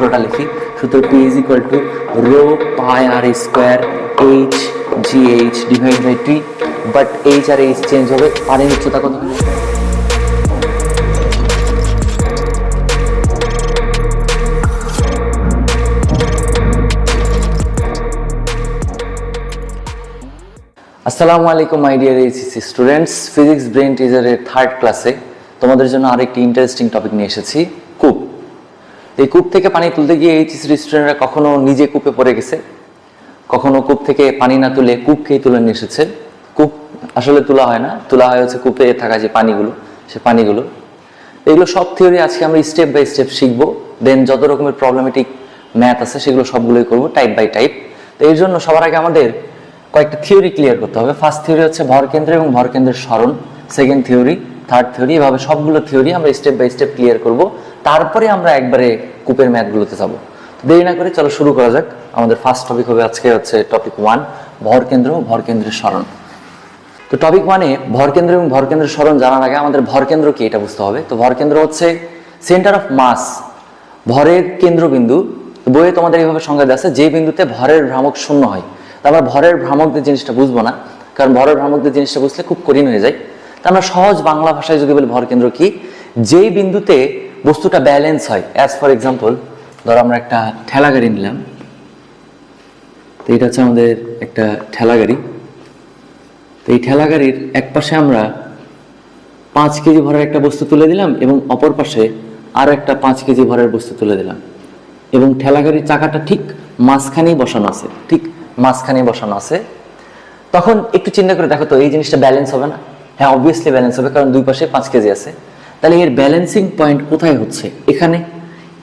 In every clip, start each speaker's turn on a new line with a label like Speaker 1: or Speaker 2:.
Speaker 1: সূত্রটা লিখি। সূত্র P is equal to rho pi r square H G H divide by T, but h আর h change হবে। পানির উচ্চতা কত? আসসালামু আলাইকুম my dear HSC students, physics brain টিজারের থার্ড ক্লাসে তোমাদের জন্য আরেকটি ইন্টারেস্টিং টপিক নিয়ে এসেছি, কূপ। এই কূপ থেকে পানি তুলতে গিয়ে এইচএসসি স্টুডেন্টরা কখনো নিজে কূপে পড়ে গেছে, কখনো কূপ থেকে পানি না তুলে কূপকেই তুলে নিয়ে এসেছে। কূপ আসলে তোলা হয় না, তোলা হয় হচ্ছে কূপে থাকা যে পানিগুলো, সে পানিগুলো। এগুলো সব থিওরি আজকে আমরা স্টেপ বাই স্টেপ শিখবো। দেন যত রকমের প্রবলেমেটিক ম্যাথ আছে সেগুলো সবগুলোই করবো টাইপ বাই টাইপ। তো এর জন্য সবার আগে আমাদের কয়েকটা থিওরি ক্লিয়ার করতে হবে। ফার্স্ট থিওরি হচ্ছে ভরকেন্দ্র এবং ভরকেন্দ্রের সরণ, সেকেন্ড থিওরি, থার্ড থিওরি, এভাবে সবগুলো থিওরি আমরা স্টেপ বাই স্টেপ ক্লিয়ার করব। তারপরে আমরা একবারে কূপের ম্যাথগুলোতে যাবো। দেরি না করে চলো শুরু করা যাক। আমাদের ফার্স্ট টপিক হবে আজকে হচ্ছে টপিক 1, ভরকেন্দ্র ও ভরকেন্দ্রের সরণ। তো টপিক 1-এ ভরকেন্দ্র এবং ভরকেন্দ্রের সরণ জানার আগে আমাদের ভরকেন্দ্র কি এটা বুঝতে হবে। তো ভরকেন্দ্র হচ্ছে সেন্টার অফ মাস, ভরের কেন্দ্রবিন্দু। বইয়ে তোমাদের এইভাবে সংজ্ঞা দেওয়া আছে, যে বিন্দুতে ভরের ভ্রামক শূন্য হয়। আমরা ভরের ভ্রামকদের জিনিসটা বুঝবো না, কারণ ভরের ভ্রামকদের জিনিসটা বুঝলে খুব কঠিন হয়ে যায়। তা আমরা সহজ বাংলা ভাষায় যদি বলি ভরকেন্দ্র কি, যেই বিন্দুতে বস্তুটা ব্যালেন্স হয়। অ্যাজ ফর এক্সাম্পল, ধরো আমরা একটা ঠেলা গাড়ি নিলাম। তো এটা হচ্ছে আমাদের একটা ঠেলা গাড়ি। তো এই ঠেলা গাড়ির এক পাশে আমরা 5 কেজি ভরের একটা বস্তু তুলে দিলাম এবং অপর পাশে আরো একটা 5 কেজি ভরের বস্তু তুলে দিলাম, এবং ঠেলা গাড়ির চাকাটা ঠিক মাঝখানেই বসানো আছে, ঠিক মাঝখানে বসানো আছে। তখন একটু চিন্তা করে দেখো তো, এই জিনিসটা ব্যালেন্স হবে না? হ্যাঁ, অবভিয়াসলি ব্যালেন্স হবে, কারণ দুই পাশে 5 কেজি আছে। তাহলে এর ব্যালেন্সিং পয়েন্ট কোথায় হচ্ছে? এখানে।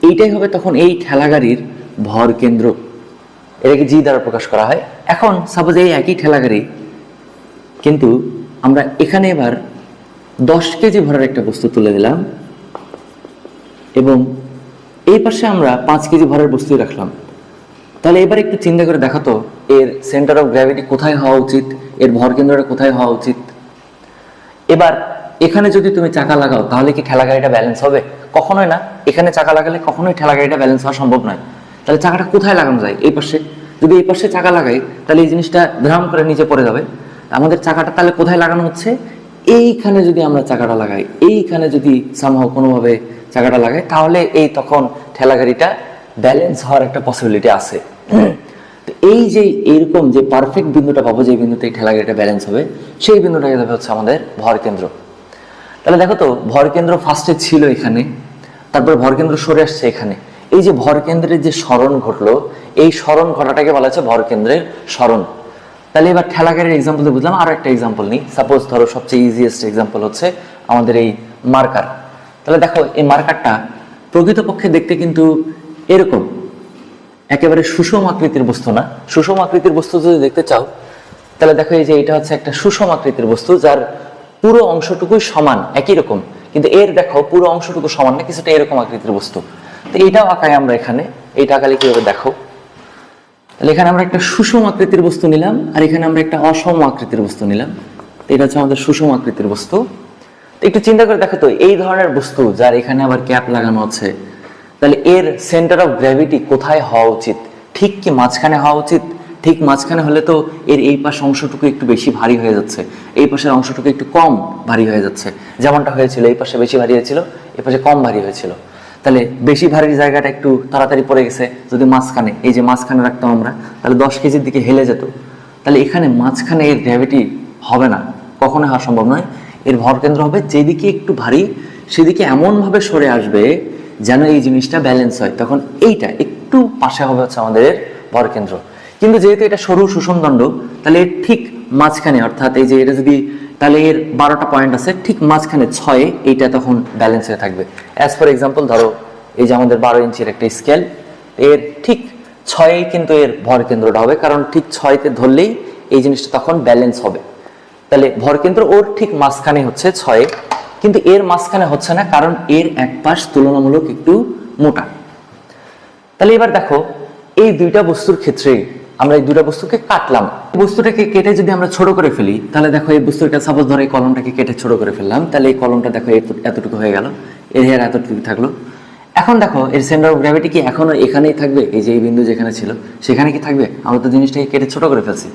Speaker 1: এইটাই হবে তখন এই ঠেলা গাড়ির ভর কেন্দ্র। এটাকে জি দ্বারা প্রকাশ করা হয়। এখন সাপোজ এই একই ঠেলা গাড়ি, কিন্তু আমরা এখানে এবার 10 কেজি ভরের একটা বস্তু তুলে দিলাম এবং এই পাশে আমরা 5 কেজি ভরের বস্তু রাখলাম। তাহলে এবার একটু চিন্তা করে দেখো তো, এর সেন্টার অফ গ্র্যাভিটি কোথায় হওয়া উচিত, এর ভরকেন্দ্রটা কোথায় হওয়া উচিত? এবার এখানে যদি তুমি চাকা লাগাও তাহলে কি ঠেলা গাড়িটা ব্যালেন্স হবে? কখনোই না। এখানে চাকা লাগালে কখনোই ঠেলা গাড়িটা ব্যালেন্স হওয়া সম্ভব নয়। তাহলে চাকাটা কোথায় লাগানো যায়? এই পাশে। যদি এই পাশে চাকা লাগাই তাহলে এই জিনিসটা ধ্রাম করে নিচে পড়ে যাবে। আমাদের চাকাটা তাহলে কোথায় লাগানো হচ্ছে? এইখানে যদি আমরা চাকাটা লাগাই, এইখানে যদি সামহাও কোনোভাবে চাকাটা লাগাই, তাহলে এই তখন ঠেলা গাড়িটা ব্যালেন্স হওয়ার একটা পসিবিলিটি আছে। তো এই যে এইরকম যে পারফেক্ট বিন্দুটা পাবো, যে বিন্দুতে ঠেলা গাড়িটা ব্যালেন্স হবে, সেই বিন্দুটাকে যাবে হচ্ছে আমাদের ভরকেন্দ্র। তাহলে দেখো তো, ভরকেন্দ্র ফার্স্টে ছিল এখানে, তারপর ভরকেন্দ্র সরে আসছে এখানে। এই যে ভরকেন্দ্রের যে সরণ ঘটলো, এই সরণ ঘটাটাকে বলা হচ্ছে ভরকেন্দ্রের সরণ। তাহলে এবার ঠেলা গাড়ির এক্সাম্পল বুঝলাম। আরো একটা এক্সাম্পল নিই। সাপোজ ধরো সবচেয়ে ইজিয়েস্ট এক্সাম্পল হচ্ছে আমাদের এই মার্কার। তাহলে দেখো, এই মার্কারটা প্রকৃতপক্ষে দেখতে কিন্তু এরকম, একেবারে সুষম আকৃতির বস্তু না। সুষম আকৃতির বস্তু যদি দেখতে চাও তাহলে দেখো, এই যে এটা হচ্ছে একটা সুষম আকৃতির বস্তু, যার পুরো অংশটুকুই সমান, একই রকম। কিন্তু এর দেখো পুরো অংশটুকু সমান না, কিছুটা এরকম আকৃতির বস্তু। তো এইটাও আঁকাই আমরা এখানে। এইটা আঁকালে কিভাবে দেখো, তাহলে এখানে আমরা একটা সুষম আকৃতির বস্তু নিলাম, আর এখানে আমরা একটা অসম আকৃতির বস্তু নিলাম। তো এটা হচ্ছে আমাদের সুষম আকৃতির বস্তু। তো একটু চিন্তা করে দেখো তো, এই ধরনের বস্তু যার এখানে আবার ক্যাপ লাগানো আছে, তাহলে এর সেন্টার অফ গ্র্যাভিটি কোথায় হওয়া উচিত? ঠিক কি মাঝখানে হওয়া উচিত? ঠিক মাঝখানে হলে তো এর এই পাশে অংশটুকু একটু বেশি ভারী হয়ে যাচ্ছে, এই পাশের অংশটুকু একটু কম ভারী হয়ে যাচ্ছে। যেমনটা হয়েছিল, এই পাশে বেশি ভারী হয়েছিল, এই পাশে কম ভারী হয়েছিল। তাহলে বেশি ভারী জায়গাটা একটু তাড়াতাড়ি পড়ে গেছে। যদি মাঝখানে, এই যে মাঝখানে রাখতাম আমরা, তাহলে 10 কেজির দিকে হেলে যেত। তাহলে এখানে মাঝখানে এর গ্র্যাভিটি হবে না, কখনো হওয়া সম্ভব নয়। এর ভরকেন্দ্র হবে যেদিকে একটু ভারী, সেদিকে এমনভাবে সরে আসবে যেন এই জিনিসটা ব্যালেন্স হয়। তখন এইটা একটু পাশে হবে হচ্ছে আমাদের ভরকেন্দ্র। কিন্তু যেহেতু এটা সরু শোষণদণ্ড, তাহলে এর ঠিক মাঝখানে, অর্থাৎ এই যে এটা যদি, তাহলে এর 12টা পয়েন্ট আছে, ঠিক মাঝখানে 6-এ এইটা তখন ব্যালেন্স হয়ে থাকবে। অ্যাজ ফর এক্সাম্পল, ধরো এই যে আমাদের 12 ইঞ্চির একটা স্কেল, এর ঠিক 6-এ কিন্তু এর ভরকেন্দ্রটা হবে, কারণ ঠিক 6-তে ধরলেই এই জিনিসটা তখন ব্যালেন্স হবে। তাহলে ভরকেন্দ্র ওর ঠিক মাঝখানে হচ্ছে 6-এ, কিন্তু এর মাঝখানে হচ্ছে না, কারণ এর এক পাশ তুলনামূলক একটু মোটা। তাহলে এবার দেখো, এই দুইটা বস্তুর ক্ষেত্রে আমরা এই দুইটা বস্তুকে কাটলাম। বস্তুটাকে কেটে যদি আমরা ছোট করে ফেলি, তাহলে দেখো এই বস্তুটা, সাপোজ ধরো এই কলমটাকে কেটে ছোট করে ফেললাম, তাহলে এই কলমটা দেখো এতটুকু হয়ে গেল, এর হেয়ার এতটুকু থাকলো। এখন দেখো এর সেন্টার অফ গ্র্যাভিটি কি এখনো এখানেই থাকবে? এই যে এই বিন্দু যেখানে ছিল সেখানে কি থাকবে? আমরা তো জিনিসটাকে কেটে ছোট করে ফেলছি।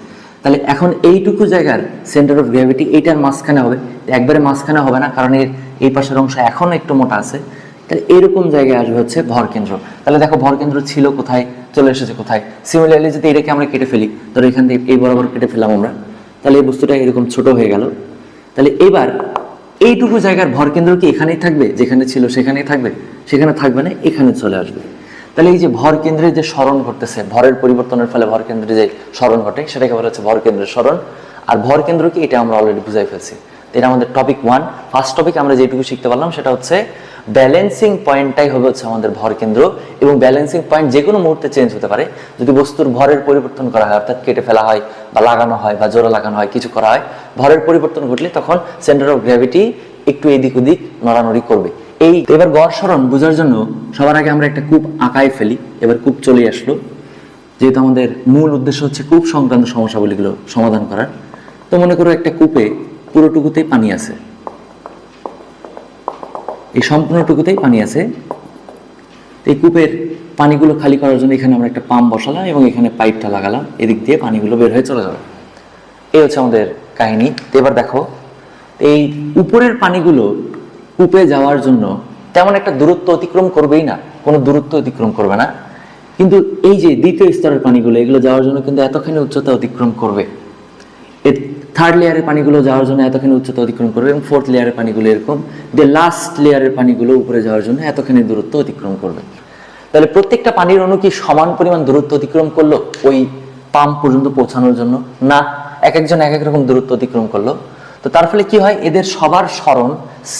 Speaker 1: তাহলে এখন এইটুকু জায়গার সেন্টার অফ গ্র্যাভিটি এইটার মাঝখানে হবে, একবারে মাঝখানে হবে না, কারণ এর এই পাশের অংশ এখনো একটু মোটা আছে। তাহলে এরকম জায়গায় আসবে হচ্ছে ভর কেন্দ্র। তাহলে দেখো ভর কেন্দ্র ছিল কোথায়, চলে এসেছে কোথায়। সিমিলারলি যদি এটাকে আমরা কেটে ফেলি, ধরো এখান থেকে এই বরাবর কেটে ফেললাম আমরা, তাহলে এই বস্তুটা এরকম ছোট হয়ে গেল। তাহলে এবার এইটুকু জায়গার ভর কেন্দ্র কি এখানেই থাকবে? যেখানে ছিল সেখানেই থাকবে? সেখানে থাকবে না, এখানে চলে আসবে। তাহলে এই যে ভর কেন্দ্রের যে স্মরণ ঘটতেছে, ভরের পরিবর্তনের ফলে ভর কেন্দ্রে যে স্মরণ ঘটে সেটাকে বলা হচ্ছে ভর কেন্দ্রের স্মরণ। আর ভর কেন্দ্র কি এটা আমরা অলরেডি বুঝাই ফেলছি। এটা আমাদের টপিক 1। ফার্স্ট টপিক আমরা যেটুকু শিখতে পারলাম সেটা হচ্ছে ব্যালেন্সিং পয়েন্টটাই হবে হচ্ছে আমাদের ভর কেন্দ্র, এবং ব্যালেন্সিং পয়েন্ট যে কোনো মুহূর্তে চেঞ্জ হতে পারে। যদি বস্তুর ভরের পরিবর্তন করা হয়, অর্থাৎ কেটে ফেলা হয় বা লাগানো হয় বা জোড়া লাগানো হয়, কিছু করা হয়, ভরের পরিবর্তন ঘটলে তখন সেন্টার অফ গ্র্যাভিটি একটু এদিক ওদিক নড়ানড়ি করবে। এই এবার গড় সরণ বোঝার জন্য সবার আগে আমরা একটা কূপ আঁকায় ফেলি। এবার কূপ চলে আসলো, যেহেতু আমাদের মূল উদ্দেশ্য হচ্ছে কূপ সংক্রান্ত সমস্যাগুলিগুলো সমাধান করার। তো মনে করো একটা কূপে পুরোটুকুতেই পানি আছে, এই সম্পূর্ণটুকুতেই পানি আছে। এই কূপের পানিগুলো খালি করার জন্য এখানে আমরা একটা পাম্প বসালাম এবং এখানে পাইপটা লাগালাম, এদিক দিয়ে পানিগুলো বের হয়ে চলে যাবে। এই হচ্ছে আমাদের কাহিনী। এবার দেখো এই উপরের পানিগুলো কূপে যাওয়ার জন্য তেমন একটা দূরত্ব অতিক্রম করবেই না, কোনো দূরত্ব অতিক্রম করবে না। কিন্তু এই যে দ্বিতীয় স্তরের পানিগুলো, এগুলো যাওয়ার জন্য কিন্তু এতখানি উচ্চতা অতিক্রম করবে। এর থার্ড লেয়ারের পানিগুলো যাওয়ার জন্য এতখানি উচ্চতা অতিক্রম করবে, এবং ফোর্থ লেয়ারের পানিগুলো এরকম, যে লাস্ট লেয়ারের পানিগুলো উপরে যাওয়ার জন্য এতখানি দূরত্ব অতিক্রম করবে। তাহলে প্রত্যেকটা পানির অণু কি সমান পরিমাণ দূরত্ব অতিক্রম করলো ওই পাম্প পর্যন্ত পৌঁছানোর জন্য? না, এক একজন এক এক রকম দূরত্ব অতিক্রম করলো। তো তার ফলে কি হয়, এদের সবার সরণ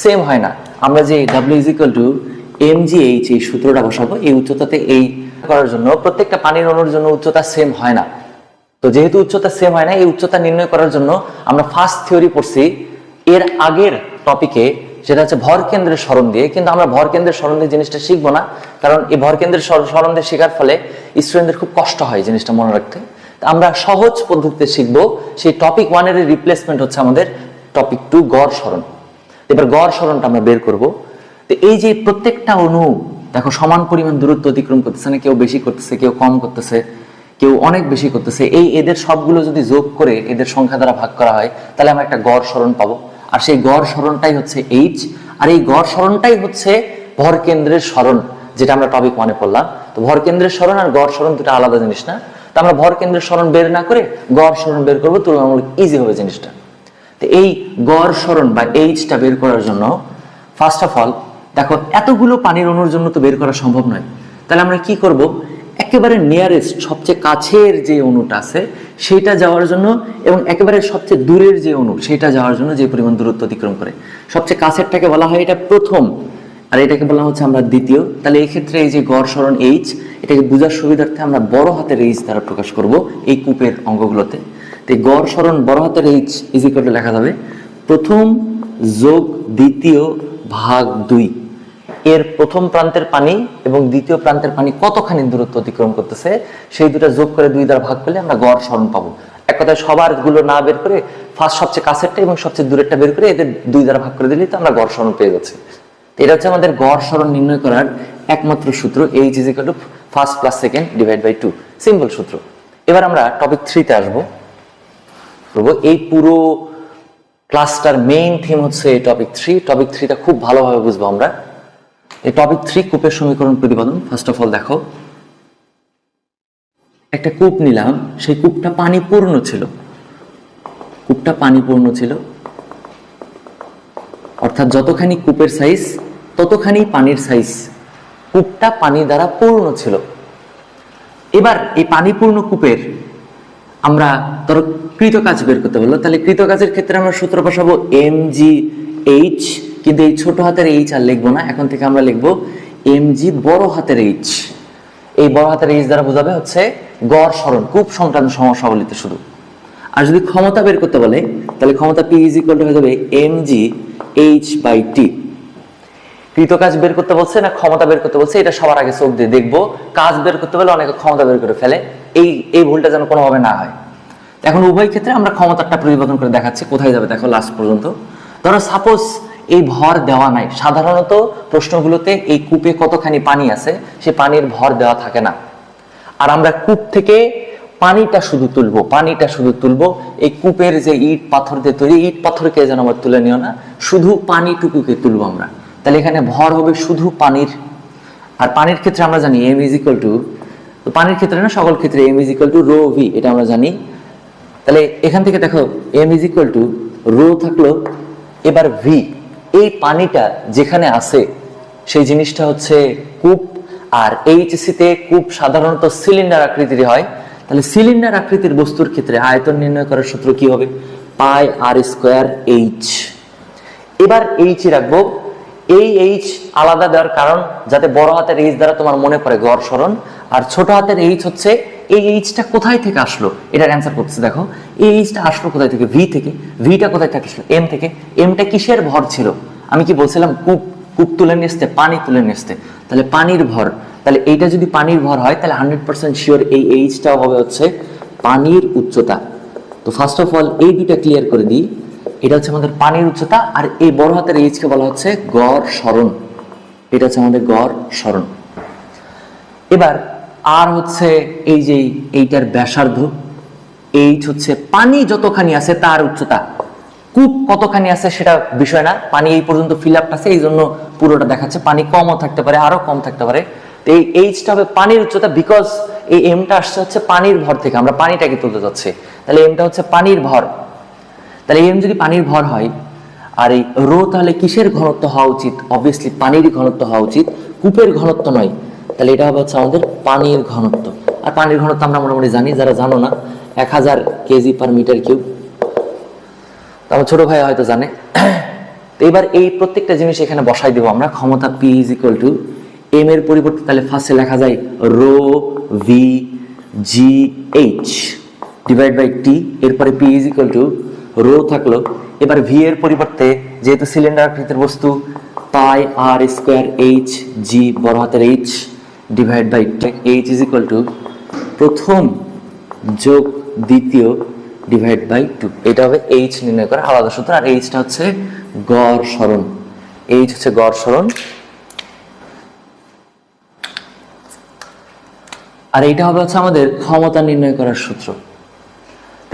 Speaker 1: সেম হয় না। আমরা যে W = mgh এই সূত্রটা বসাবো, এই উচ্চতাতে এই করার জন্য প্রত্যেকটা পানির অণুর জন্য উচ্চতা সেম হয় না। তো যেহেতু উচ্চতা সেম হয় না, এই উচ্চতা নির্ণয় করার জন্য আমরা ফার্স্ট থিওরি পড়ছি এর আগের টপিকে, সেটা হচ্ছে ভর কেন্দ্রের সরণ দিয়ে। কিন্তু আমরা ভর কেন্দ্রের সরণ দিয়ে জিনিসটা শিখবো না, কারণ এই ভর কেন্দ্রের সরণ দিয়ে শেখার ফলে স্টুডেন্টদের খুব কষ্ট হয় জিনিসটা মনে রাখতে। আমরা সহজ পদ্ধতিতে শিখবো। সেই টপিক 1 এর রিপ্লেসমেন্ট হচ্ছে আমাদের টপিক 2 গড় সরণ। এবার গড় সরণটা আমরা বের করব। তো এই যে প্রত্যেকটা অণু দেখো সমান পরিমাণ দূরত্ব অতিক্রম করতেছে না, কেউ বেশি করতেছে, কেউ কম করতেছে, কেউ অনেক বেশি করতেছে। এই এদের সবগুলো যদি যোগ করে এদের সংখ্যা দ্বারা ভাগ করা হয়, তাহলে আমরা একটা গড় সরণ পাবো। আর সেই গড় সরণটাই হচ্ছে h, আর এই গড় সরণটাই হচ্ছে ভর কেন্দ্রের সরণ, যেটা আমরা টপিক 1 এ পড়লাম। তো ভর কেন্দ্রের সরণ আর গড় সরণ দুটো আলাদা জিনিস না। তো আমরা ভর কেন্দ্রের সরণ বের না করে গড় সরণ বের করবো, তুলনামূলক ইজি হবে জিনিসটা। তো এই গড় সরণ বা এইচটা বের করার জন্য ফার্স্ট অফ অল দেখো এতগুলো পানির অণুর জন্য তো বের করা সম্ভব নয়। তাহলে আমরা কি করব, একেবারে নিয়ারেস্ট সবচেয়ে কাছের যে অণুটা আছে সেটা যাওয়ার জন্য, এবং একেবারে সবচেয়ে দূরের যে অণু সেটা যাওয়ার জন্য যে পরিমাণ দূরত্ব অতিক্রম করে, সবচেয়ে কাছেরটাকে বলা হয় এটা প্রথম, আর এটাকে বলা হচ্ছে আমরা দ্বিতীয়। তাহলে এই ক্ষেত্রে এই যে গড় সরণ এইচ, এটাকে বোঝার সুবিধার্থে আমরা বড় হাতের এইচ দ্বারা প্রকাশ করব এই কূপের অঙ্গগুলোতে। তো গড় সরণ বড় হাতের এইচ = লেখা যাবে প্রথম যোগ দ্বিতীয় ভাগ 2। এর প্রথম প্রান্তের পানি এবং দ্বিতীয় প্রান্তের পানি কতখানি দূরত্ব অতিক্রম করতেছে সেই দুটো যোগ করে 2 দ্বারা ভাগ করলে আমরা গড় সরণ পাবো। এক কথায় সবার গুলো না বের করে ফার্স্ট সবচেয়ে কাছেরটা এবং সবচেয়ে দূরেরটা বের করে এদের 2 দ্বারা ভাগ করে দিলেই তো আমরা গড় সরণ পেয়ে যাচ্ছি। এটা হচ্ছে আমাদের গড় সরণ নির্ণয় করার একমাত্র সূত্র, h = first plus second divide by 2, simple সূত্র। এবার আমরা টপিক 3 তে আসবো। এই পুরো ক্লাসটার মেইন থিম হচ্ছে এই টপিক 3। টপিক 3টা খুব ভালোভাবে বুঝবো আমরা। এই টপিক 3 কূপের সমীকরণ প্রতিপাদন। ফার্স্ট অফ অল দেখো একটা কূপ নিলাম, সেই কূপটা পানিপূর্ণ ছিল, কূপটা পানিপূর্ণ ছিল, অর্থাৎ যতখানি কূপের সাইজ ততখানি পানির সাইজ, কূপটা পানি দ্বারা পূর্ণ ছিল। এবার এই পানিপূর্ণ কূপের আমরা ধরো কৃতকাজ বের করতে বললো, তাহলে কৃতকাজের ক্ষেত্রে আমরা সূত্র বসাবো mgh, কিন্তু এই ছোট হাতের h আর লিখবো না, এখন থেকে আমরা লিখবো mg বড় হাতের h। এই বড় হাতের h দ্বারা বোঝাবে হচ্ছে গড় সরণ, কূপ সংক্রান্ত সমস্যাবলিতে শুধু। আর যদি ক্ষমতা বের করতে বলে তাহলে ক্ষমতা P = হয়ে যাবে mgh/t। কৃতকাজ বের করতে বলছে না ক্ষমতা বের করতে বলছে, এটা সবার আগে চোখ দিয়ে দেখবো। কাজ বের করতে বলে অনেকে ক্ষমতা বের করে ফেলে, এই ভুলটা যেন কোনোভাবে না হয়। এখন উভয় ক্ষেত্রে আমরা ক্ষমতাটা পরিবর্তন করে দেখাচ্ছি, কোথায় যাবে দেখো লাস্ট পর্যন্ত। ধরো সাপোজ এই ভর দেওয়া নাই। সাধারণত প্রশ্নগুলোতে এই কূপে কতখানি পানি আছে সে পানির ভর দেওয়া থাকে না। আর আমরা কূপ থেকে পানিটা শুধু তুলবো। এই কূপের যে ইট পাথর দিয়ে তৈরি, ইট পাথরকে যেন আমরা তুলে নিও না, শুধু পানিটুকুকে তুলবো আমরা। তাহলে এখানে ভর হবে শুধু পানির। আর পানির ক্ষেত্রে আমরা জানি m ইজ ইকুয়াল টু, পানির ক্ষেত্রে না সকল ক্ষেত্রে m is equal to rho V, এটা আমরা জানি। তাহলে এখান থেকে দেখো m is equal to rho থাকলো, এবার ভি, এই পানিটা যেখানে আছে সেই জিনিসটা হচ্ছে কূপ। আর এইচসি তে কূপ সাধারণত সিলিন্ডার আকৃতির হয়। তাহলে সিলিন্ডার আকৃতির বস্তুর ক্ষেত্রে আয়তন নির্ণয় করার সূত্র কি হবে? পাই আর স্কোয়ার এইচ। এবার এইচ রাখবো। এই এইচ আলাদা দেওয়ার কারণ যাতে বড় হাতের এইচ দ্বারা তোমার মনে পড়ে গড় সরণ, আর ছোট হাতের এইচ হচ্ছে এই এইচটা কোথায় থেকে আসলো এটার অ্যান্সার করতেছে। দেখো এই এইচটা আসলো কোথায় থেকে? ভি থেকে। ভিটা কোথায় থেকে আসলো? এম থেকে। এমটা কিসের ভর ছিল? আমি কি বলছিলাম? কূপ তুলে নিয়ে আসতে, পানি তুলে নিয়ে আসতে। তাহলে পানির ভর। তাহলে এইটা যদি পানির ভর হয় তাহলে 100% শিওর এই এইচটাও হবে হচ্ছে পানির উচ্চতা। তো ফার্স্ট অফ অল এই দুইটা ক্লিয়ার করে দিই। এটা হচ্ছে আমাদের পানির উচ্চতা, আর এই বড় হাতের এইচকে বলা হচ্ছে গড় সরণ। এটা হচ্ছে আমাদের গড় সরণ। এবার আর হচ্ছে এই যে এইটার ব্যাসার্ধ, এইচ হচ্ছে পানি যতখানি আছে তার উচ্চতা। কূপ কতখানি আছে সেটা বিষয় না, পানি এই পর্যন্ত ফিল আপ আছে এই জন্য পুরোটা দেখাচ্ছে। পানি কমও থাকতে পারে, আরো কম থাকতে পারে। তো এই এইচটা হবে পানির উচ্চতা, বিকজ এই এমটা আসছে হচ্ছে পানির ভর থেকে, আমরা পানিটাকে তুলতে যাচ্ছি। তাহলে এমটা হচ্ছে পানির ভর। তাহলে এম যদি পানির ভর হয়, আর এই রো তাহলে কিসের ঘনত্ব হওয়া উচিত? অবভিয়াসলি পানির ঘনত্ব হওয়া উচিত, কূপের ঘনত্ব নয়। তাহলে এটা হবে হচ্ছে আমাদের পানির ঘনত্ব। আর পানির ঘনত্ব আমরা মোটামুটি জানি, যারা জানো না 1000 কেজি পার মিটার কিউব। আমার ছোট ভাই হয়তো জানে। তো এবার এই প্রত্যেকটা জিনিস এখানে বসাই দেবো আমরা। ক্ষমতা P is equal to M এর পরিবর্তে তাহলে ফার্স্টে লেখা যায় rho v g H divide by t, এরপরে p is equal to rho থাকলো। এবার ভি এর পরিবর্তে যেহেতু সিলিন্ডার আকৃতির বস্তু, পাই আর স্কোয়ার এইচ জি বড় হাতের H divide by H is equal to প্রথম যোগ দ্বিতীয় ডিভাইড বাই 2। এটা হবে এইচ নির্ণয় করা আলাদা সূত্র। আর এইচটা হচ্ছে গড় সরণ। এইচ হচ্ছে গড় সরণ, আর এইটা হবে হচ্ছে আমাদের ক্ষমতা নির্ণয় করার সূত্র।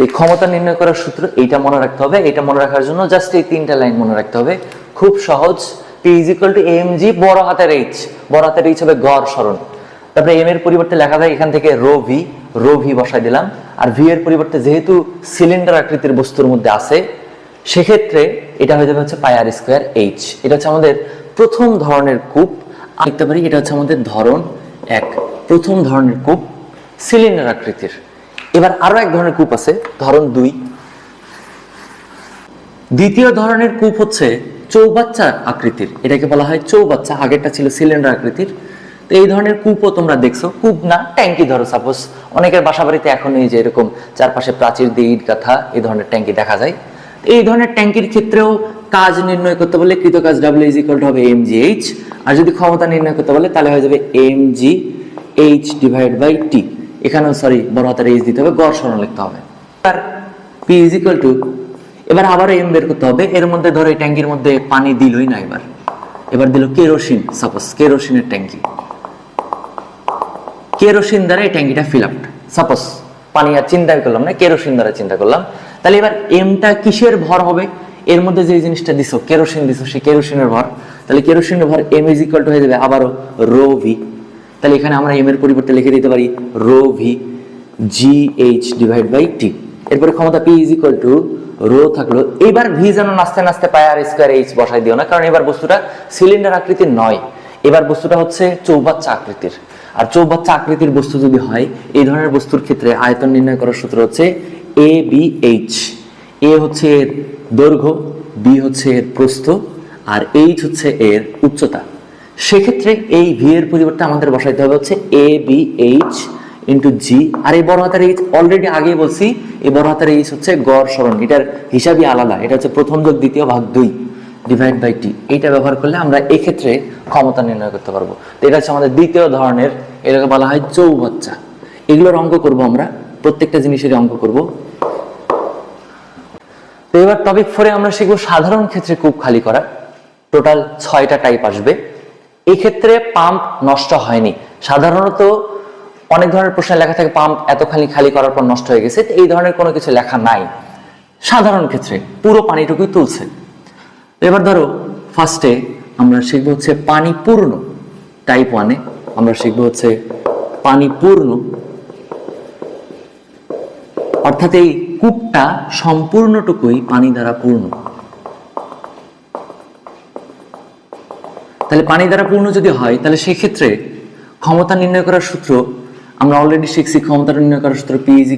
Speaker 1: এই ক্ষমতা নির্ণয় করার সূত্র এইটা মনে রাখতে হবে। এটা মনে রাখার জন্য জাস্ট এই তিনটা লাইন মনে রাখতে হবে, খুব সহজ। P is equal to M G বড় হাতের এইচ, বড় হাতের এইচ হবে গড় সরণ। তারপরে এম এর পরিবর্তে লেখা যায় এখান থেকে রো ভি বসাই দিলাম। আর ভি এর পরিবর্তে যেহেতু সিলিন্ডার আকৃতির বস্তুর মধ্যে আছে সেক্ষেত্রে এটা হয়ে যাবে হচ্ছে পাই আর স্কোয়ার এইচ। এটা হচ্ছে আমাদের প্রথম ধরনের কূপ। লিখতে পারি এটা হচ্ছে আমাদের ধরন 1, প্রথম ধরনের কূপ সিলিন্ডার আকৃতির। এবার আরো এক ধরনের কূপ আছে ধরন 2। দ্বিতীয় ধরনের কূপ হচ্ছে চৌবাচ্চা আকৃতির, এটাকে বলা হয় চৌবাচ্চা। আগেরটা ছিল সিলিন্ডার আকৃতির। তো এই ধরনের কূপও তোমরা দেখছো, কূপ না ট্যাঙ্কি ধরো সাপোজ, অনেকের বাসা বাড়িতে এখন এই যে এরকম চারপাশে প্রাচীর দিয়ে ইট গাঁথা এই ধরনের ট্যাঙ্কি দেখা যায়। এই ধরনের ট্যাঙ্কির ক্ষেত্রেও কাজ নির্ণয় করতে বলে কৃত কাজ ডাব্লিউ ইজ ইকুয়াল টু হবে এম জি এইচ। আর যদি ক্ষমতা নির্ণয় করতে বলে তাহলে হয়ে যাবে m g H divide by t. এখানেও বড় হাতের এইচ দিতে হবে, গড় সরণ লিখতে হবে। আর পি ইজ ইকুয়াল টু, এবার আবারও এম বের করতে হবে। এর মধ্যে ধরো এই ট্যাঙ্কির মধ্যে পানি দিলই না, এবার দিল কেরোসিন, সাপোজ কেরোসিনের ট্যাঙ্কি। কেরোসিন দ্বারা এই ট্যাঙ্কিটা ফিল আপ, সাপোজ পানি আর চিন্তা করলাম না, কেরোসিন দ্বারা চিন্তা করলাম। তাহলে এবার এমটা কিসের ভর হবে? এর মধ্যে যে জিনিসটা দিছো কেরোসিন দিছো, সেই কেরোসিনের ভর। তাহলে কেরোসিনের ভর এম ইজ ইকুয়াল টু হয়ে যাবে আবারও রো ভি। তাহলে এখানে আমরা এম এর পরিবর্তে লিখে দিতে পারি rho v g H divide by t. এরপরে ক্ষমতা P is equal to rho থাকলো। এবার ভি যেন নাচতে নাচতে পাই আর স্কোয়ার এইচ বসাই দিও না, কারণ এবার বস্তুটা সিলিন্ডার আকৃতির নয়, এবার বস্তুটা হচ্ছে চৌবাচ্চা আকৃতির। আর চৌবাচ্চা আকৃতির বস্তু যদি হয়, এই ধরনের বস্তুর ক্ষেত্রে আয়তন নির্ণয় করার সূত্র হচ্ছে এ বি এইচ। এ হচ্ছে এর দৈর্ঘ্য, বি হচ্ছে এর প্রস্থ, আর এইচ হচ্ছে এর উচ্চতা। সেক্ষেত্রে এই ভি এর পরিবর্তে আমাদের বসাইতে হবে হচ্ছে এ বি এইচ ইন্টু জি। আর এই বড় হাতের এইচ অলরেডি আগেই বলছি, এই বড় হাতের এইচ হচ্ছে গড় সরণ, এটার হিসাবই আলাদা। এটা হচ্ছে প্রথম যোগ দ্বিতীয় ভাগ 2 ডিভাইড বাই টি। এইটা ব্যবহার করলে আমরা এই ক্ষেত্রে ক্ষমতা নির্ণয় করতে পারবো। তো এটা হচ্ছে আমাদের দ্বিতীয় ধরনের, এটাকে বলা হয় চৌবাচ্চা। এগুলোর অঙ্ক করব আমরা, প্রত্যেকটা জিনিসের অঙ্ক করব। তো এবার টপিক 4 আমরা শিখবো সাধারণ ক্ষেত্রে কূপ খালি করা। টোটাল 6টা টাইপ আসবে। এই ক্ষেত্রে পাম্প নষ্ট হয়নি। সাধারণত অনেক ধরনের প্রশ্নে লেখা থাকে পাম্প এতখানি খালি করার পর নষ্ট হয়ে গেছে, এই ধরনের কোনো কিছু লেখা নাই। সাধারণ ক্ষেত্রে পুরো পানিটুকুই তুলছে। এবার ধরো ফার্স্টে আমরা শিখবো হচ্ছে পানি পূর্ণ। টাইপ 1-এ আমরা শিখবো হচ্ছে পানি পূর্ণ, অর্থাৎ এই কূপটা সম্পূর্ণটুকুই পানি দ্বারা পূর্ণ। তাহলে পানি দ্বারা পূর্ণ যদি হয় তাহলে সেক্ষেত্রে ক্ষমতা নির্ণয় করার সূত্র আমরা অলরেডি শিখছি। ক্ষমতা নির্ণয় করার সূত্র P =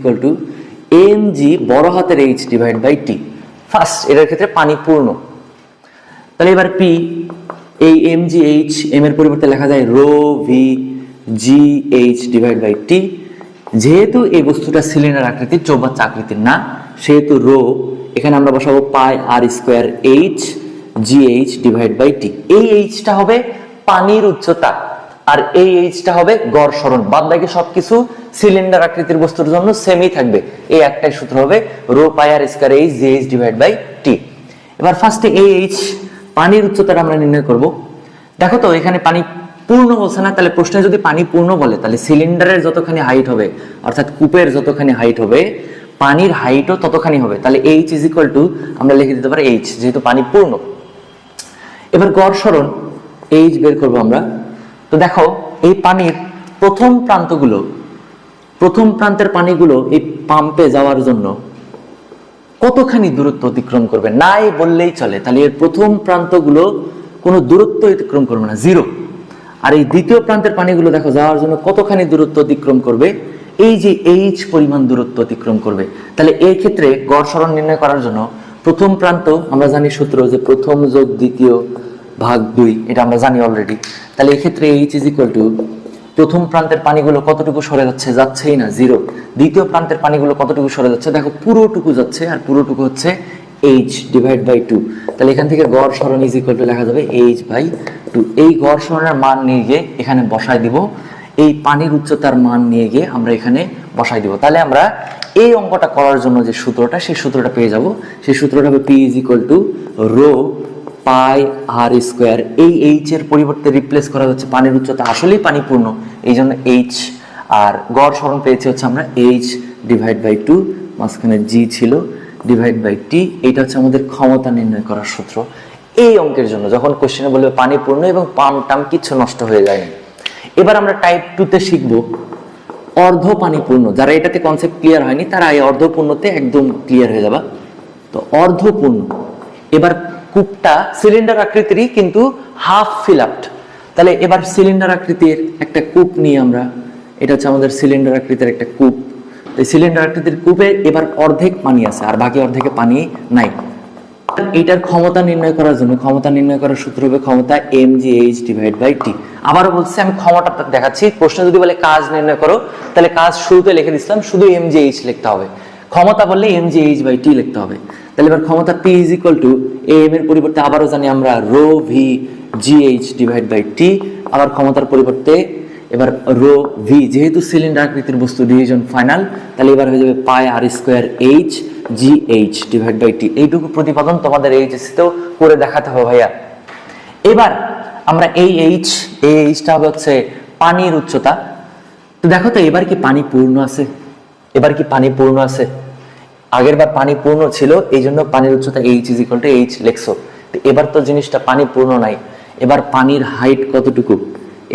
Speaker 1: mg বড় হাতের h divide by T. First এটার ক্ষেত্রে পানি পূর্ণ। তাহলে এবার P, এই mg h, m এর পরিবর্তে লেখা যায় rho v g H divide by t. যেহেতু এই বস্তুটা সিলিন্ডার আকৃতির, চৌবাচ্চা আকৃতির না, সেহেতু রো এখানে আমরা বসাবো pi r square H G H divide by t. এই এইচটা হবে পানির উচ্চতা আর এই এইচটা হবে গড় সরণ। বাদ বাকি সবকিছু সিলিন্ডার আকৃতির বস্তুর জন্য সেমই থাকবে। এই একটাই সূত্র হবে rho pi r square h G H divide by টি। এবার ফার্স্টে এই এইচ পানির উচ্চতাটা আমরা নির্ণয় করব। দেখো তো এখানে পানি পূর্ণ বলছে না, তাহলে প্রশ্নে যদি পানি পূর্ণ বলে তাহলে সিলিন্ডারের যতখানি হাইট হবে, অর্থাৎ কূপের যতখানি হাইট হবে, পানির হাইটও ততখানি হবে। তাহলে এইচ আমরা লিখে দিতে পারি এইচ, যেহেতু পানি পূর্ণ। এবার গড় সরণ এইচ বের করবো আমরা। তো দেখো এই পানির প্রথম প্রান্তের পানিগুলো এই পাম্পে যাওয়ার জন্য কতখানি দূরত্ব অতিক্রম করবে, নাই বললেই চলে। তাহলে এর প্রথম প্রান্তগুলো কোনো দূরত্ব অতিক্রম করবে না, 0। আর এই দ্বিতীয় প্রান্তের পানিগুলো দেখো যাওয়ার জন্য কতখানি দূরত্ব অতিক্রম করবে, এই যে এইচ পরিমাণ দূরত্ব অতিক্রম করবে। তাহলে এই ক্ষেত্রে গড় সরণ নির্ণয় করার জন্য প্রথম প্রান্ত আমরা জানি সূত্র যে প্রথম যোগ দ্বিতীয় ভাগ 2, এটা আমরা জানি অলরেডি। তাহলে এই ক্ষেত্রে এইচ প্রথম প্রান্তের পানিগুলো কতটুকু সরে যাচ্ছে, যাচ্ছেই না, 0। দ্বিতীয় প্রান্তের পানিগুলো কতটুকু সরে যাচ্ছে, দেখো পুরোটুকু যাচ্ছে, আর পুরোটুকু হচ্ছে এইচ ডিভাইড বাই 2। তাহলে এখান থেকে গড় সরণ লেখা যাবে এইচ বাই 2। এই গড় সরণের মান নিয়ে গিয়ে এখানে বসায় দিব, এই পানির উচ্চতার মান নিয়ে গিয়ে আমরা এখানে বসাই দিব। তাহলে আমরা এই অঙ্কটা করার জন্য যে সূত্রটা, সেই সূত্রটা পেয়ে যাব। সেই সূত্রটা হবে P rho pi r square. এই এইচ এর পরিবর্তে রিপ্লেস করা হচ্ছে পানির উচ্চতা, আসলেই পানি পূর্ণ, এই জন্য এইচ। আর গড় সরণ পেয়েছি হচ্ছে আমরা এইচ ডিভাইড বাই 2, মাঝখানে জি ছিল, ডিভাইড বাই টি। এইটা হচ্ছে আমাদের ক্ষমতা নির্ণয় করার সূত্র এই অঙ্কের জন্য, যখন কোশ্চেনে বলবে পানি পূর্ণ এবং পাম্প টাম কিছু নষ্ট হয়ে যায়নি। এবার আমরা টাইপ 2-তে শিখবো অর্ধ পানি পূর্ণ। যারা এটাতে কনসেপ্ট ক্লিয়ার হয়নি তারা এই অর্ধপূর্ণতে একদম ক্লিয়ার হয়ে যাবে। তো অর্ধপূর্ণ, এবার কূপটা সিলিন্ডার আকৃতিরই কিন্তু হাফ ফিল আপড। তাহলে এবার সিলিন্ডার আকৃতির একটা কূপ নিয়ে আমরা, এটা হচ্ছে আমাদের সিলিন্ডার আকৃতির একটা কূপ। এই সিলিন্ডার আকৃতির কূপে এবার অর্ধেক পানি আছে আর বাকি অর্ধেকে পানি নাই। এইটার ক্ষমতা নির্ণয় করার জন্য ক্ষমতা নির্ণয় করার সূত্র হবে ক্ষমতা mgh ডিভাইড বাই টি। আবারও বলছি, আমি ক্ষমতাটা দেখাচ্ছি। প্রশ্ন যদি বলে কাজ নির্ণয় করো, তাহলে কাজ শুরুতে লিখে দিচ্ছিলাম, শুধু mgh লিখতে হবে। ক্ষমতা বললে mgh বাই টি লিখতে হবে। তাহলে এবার ক্ষমতা P am এর পরিবর্তে আবারও জানি আমরা rho v g H divide by t. আবার ক্ষমতার পরিবর্তে এবার রো ভি, যেহেতু সিলিন্ডার আকৃতির বস্তু ডিভিশন ফাইনাল, তাহলে এবার হয়ে যাবে pi r square H G H divide by t. এইটুকু প্রতিপাদন তোমাদের এইচএসসিতেও করে দেখাতে হবে ভাইয়া। এবার আমরা এই এইচটা হবে হচ্ছে পানির উচ্চতা। তো দেখো তো এবার কি পানি পূর্ণ আছে, এবার কি পানি পূর্ণ আছে? আগের বার পানি পূর্ণ ছিল, এই জন্য পানির উচ্চতা এইচ লেখছো। এবার তো জিনিসটা পানি পূর্ণ নাই। এবার পানির হাইট কতটুকু?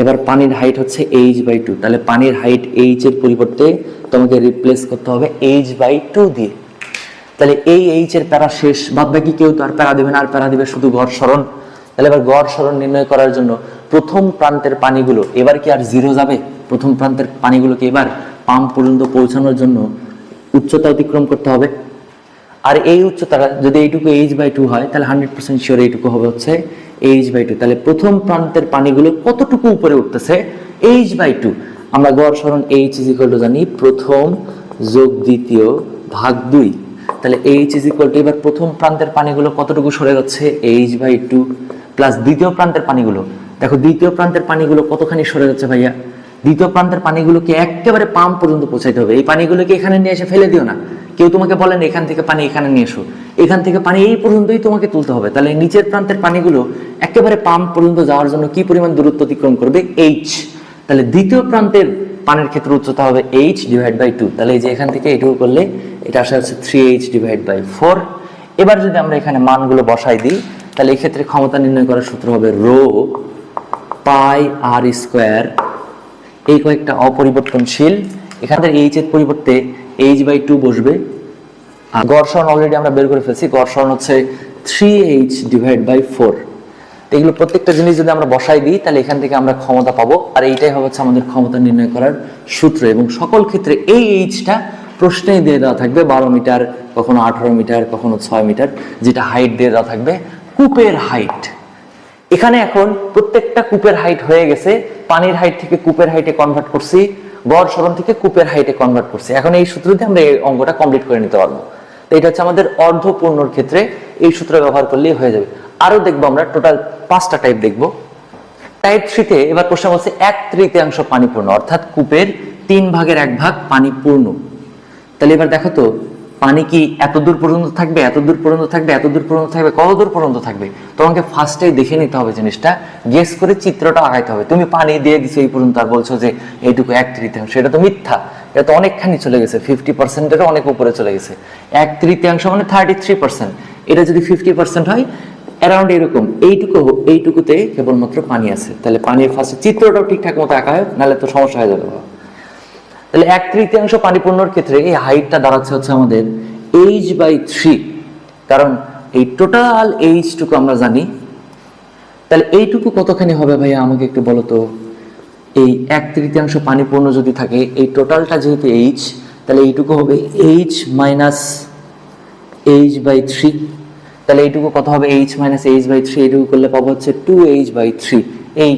Speaker 1: এবার পানির হাইট হচ্ছে এইচ বাই 2। তাহলে পানির হাইট এইচ এর পরিবর্তে তোমাকে রিপ্লেস করতে হবে এইচ বাই 2 দিয়ে। তাহলে এই এইচ এর প্যারা শেষ, বাদ বাকি কেউ তো আর প্যারা দেবে না, আর প্যারা দেবে শুধু গড় সরণ। তাহলে এবার গড় সরণ নির্ণয় করার জন্য প্রথম প্রান্তের পানিগুলো এবার কি আর 0 যাবে? প্রথম প্রান্তের পানিগুলোকে এবার পাম্প পর্যন্ত পৌঁছানোর জন্য উচ্চতা অতিক্রম করতে হবে। আর এই উচ্চতাটা যদি এইটুকু এইচ বাই 2 হয়, তাহলে 100% শিওর এইটুকু হবে হচ্ছে এইচ বাই 2। তাহলে প্রথম প্রান্তের পানিগুলো কতটুকু উপরে উঠতেছে? H by 2। আমরা গড় সরণ এইচ জানি প্রথম যোগ দ্বিতীয় ভাগ 2। তাহলে এইচ এবার প্রথম প্রান্তের পানিগুলো কতটুকু সরে যাচ্ছে? এইচ বাই 2 প্লাস দ্বিতীয় প্রান্তের পানিগুলো। দেখো দ্বিতীয় প্রান্তের পানিগুলো কতখানি সরে যাচ্ছে ভাইয়া? দ্বিতীয় প্রান্তের পানিগুলোকে একেবারে পাম্প পর্যন্ত পৌঁছাইতে হবে। এই পানিগুলোকে এখানে নিয়ে এসে ফেলে দিও না। কেউ তোমাকে বলেন এখান থেকে পানি এখানে নিয়ে এসো, এখান থেকে পানি এই পর্যন্তই তোমাকে তুলতে হবে। তাহলে নিচের প্রান্তের পানিগুলো একেবারে পাম্প পর্যন্ত যাওয়ার জন্য কি পরিমাণ দূরত্ব অতিক্রম করবে? h। তাহলে দ্বিতীয় প্রান্তের পানির ক্ষেত্রে উচ্চতা হবে h ডিভাইড বাই 2। তাহলে এই যে এখান থেকে এইটুকু করলে এটা আসা হচ্ছে 3h ডিভাইড বাই 4। এবার যদি আমরা এখানে মানগুলো বসাই দিই তাহলে এই ক্ষেত্রে ক্ষমতা নির্ণয় করার সূত্র হবে রো পাই আর স্কোয়ার, এই কয়েকটা অপরিবর্তনশীল, এখানে h এর পরিবর্তে h বাই 2 বসবে। আর গড় সরণ অলরেডি আমরা বের করে ফেলছি, গড় সরণ হচ্ছে 3h ডিভাইড বাই 4। এগুলো প্রত্যেকটা জিনিস যদি আমরা বসাই দিই তাহলে এখান থেকে আমরা ক্ষমতা পাবো, আর এইটাই হচ্ছে আমাদের ক্ষমতা নির্ণয় করার সূত্র। এবং সকল ক্ষেত্রে এই এইচটা প্রশ্নেই দিয়ে দেওয়া থাকবে 12 মিটার, কখনো 18 মিটার, কখনো 6 মিটার, যেটা হাইট দিয়ে দেওয়া থাকবে কূপের হাইট। এখানে এখন প্রত্যেকটা কূপের হাইট হয়ে গেছে, পানির হাইট থেকে কূপের হাইটে কনভার্ট করছি, গড় সরণ থেকে কূপের হাইটে কনভার্ট করছি। এখন এই সূত্র দিয়ে আমরা এই অঙ্কটা কমপ্লিট করে নিতে পারবো। তো এটা হচ্ছে আমাদের অর্ধপূর্ণর ক্ষেত্রে এই সূত্র ব্যবহার করলেই হয়ে যাবে। আরো দেখবো আমরা টোটাল 5টা টাইপ দেখবো। টাইপ 3-তে এবার প্রশ্ন বলছে 1/3 পানি পূর্ণ, অর্থাৎ কূপের 3 ভাগের 1 ভাগ পানি পূর্ণ। তাহলে এবার দেখো তো পানি কি এত দূর পর্যন্ত থাকবে, এত দূর পর্যন্ত থাকবে, এত দূর পর্যন্ত থাকবে, কত দূর পর্যন্ত থাকবে? তোমাকে ফার্স্টেই দেখে নিতে হবে জিনিসটা, গেস করে চিত্রটা আঁকাইতে হবে। তুমি পানি দিয়ে দিছো এই পর্যন্ত আর বলছো যে এইটুকু 1/3, এটা তো মিথ্যা, এটা তো অনেকখানি চলে গেছে, 50%-এরও অনেক উপরে চলে গেছে। 1/3 মানে 33%, এটা যদি 50% হয় অ্যারাউন্ড এরকম, এইটুকুতে কেবলমাত্র পানি আছে। তাহলে পানির ফার্স্টে চিত্রটাও ঠিকঠাক মতো আঁকা হয়, নাহলে তো সমস্যা হয়ে যাবে। তাহলে 1/3 পানি পূর্ণর ক্ষেত্রে এই হাইটটা দাঁড়াচ্ছে হচ্ছে আমাদের h বাই 3, কারণ এই টোটাল এইচটুকু আমরা জানি। তাহলে এইটুকু কতখানি হবে ভাইয়া আমাকে একটু বলো তো? এই 1/3 পানি পূর্ণ যদি থাকে, এই টোটালটা যেহেতু h, তাহলে এইটুকু হবে h মাইনাস h বাই 3। তাহলে এইটুকু কত হবে? h মাইনাস h বাই 3, এইটুকু করলে পাবো হচ্ছে 2h বাই 3। এই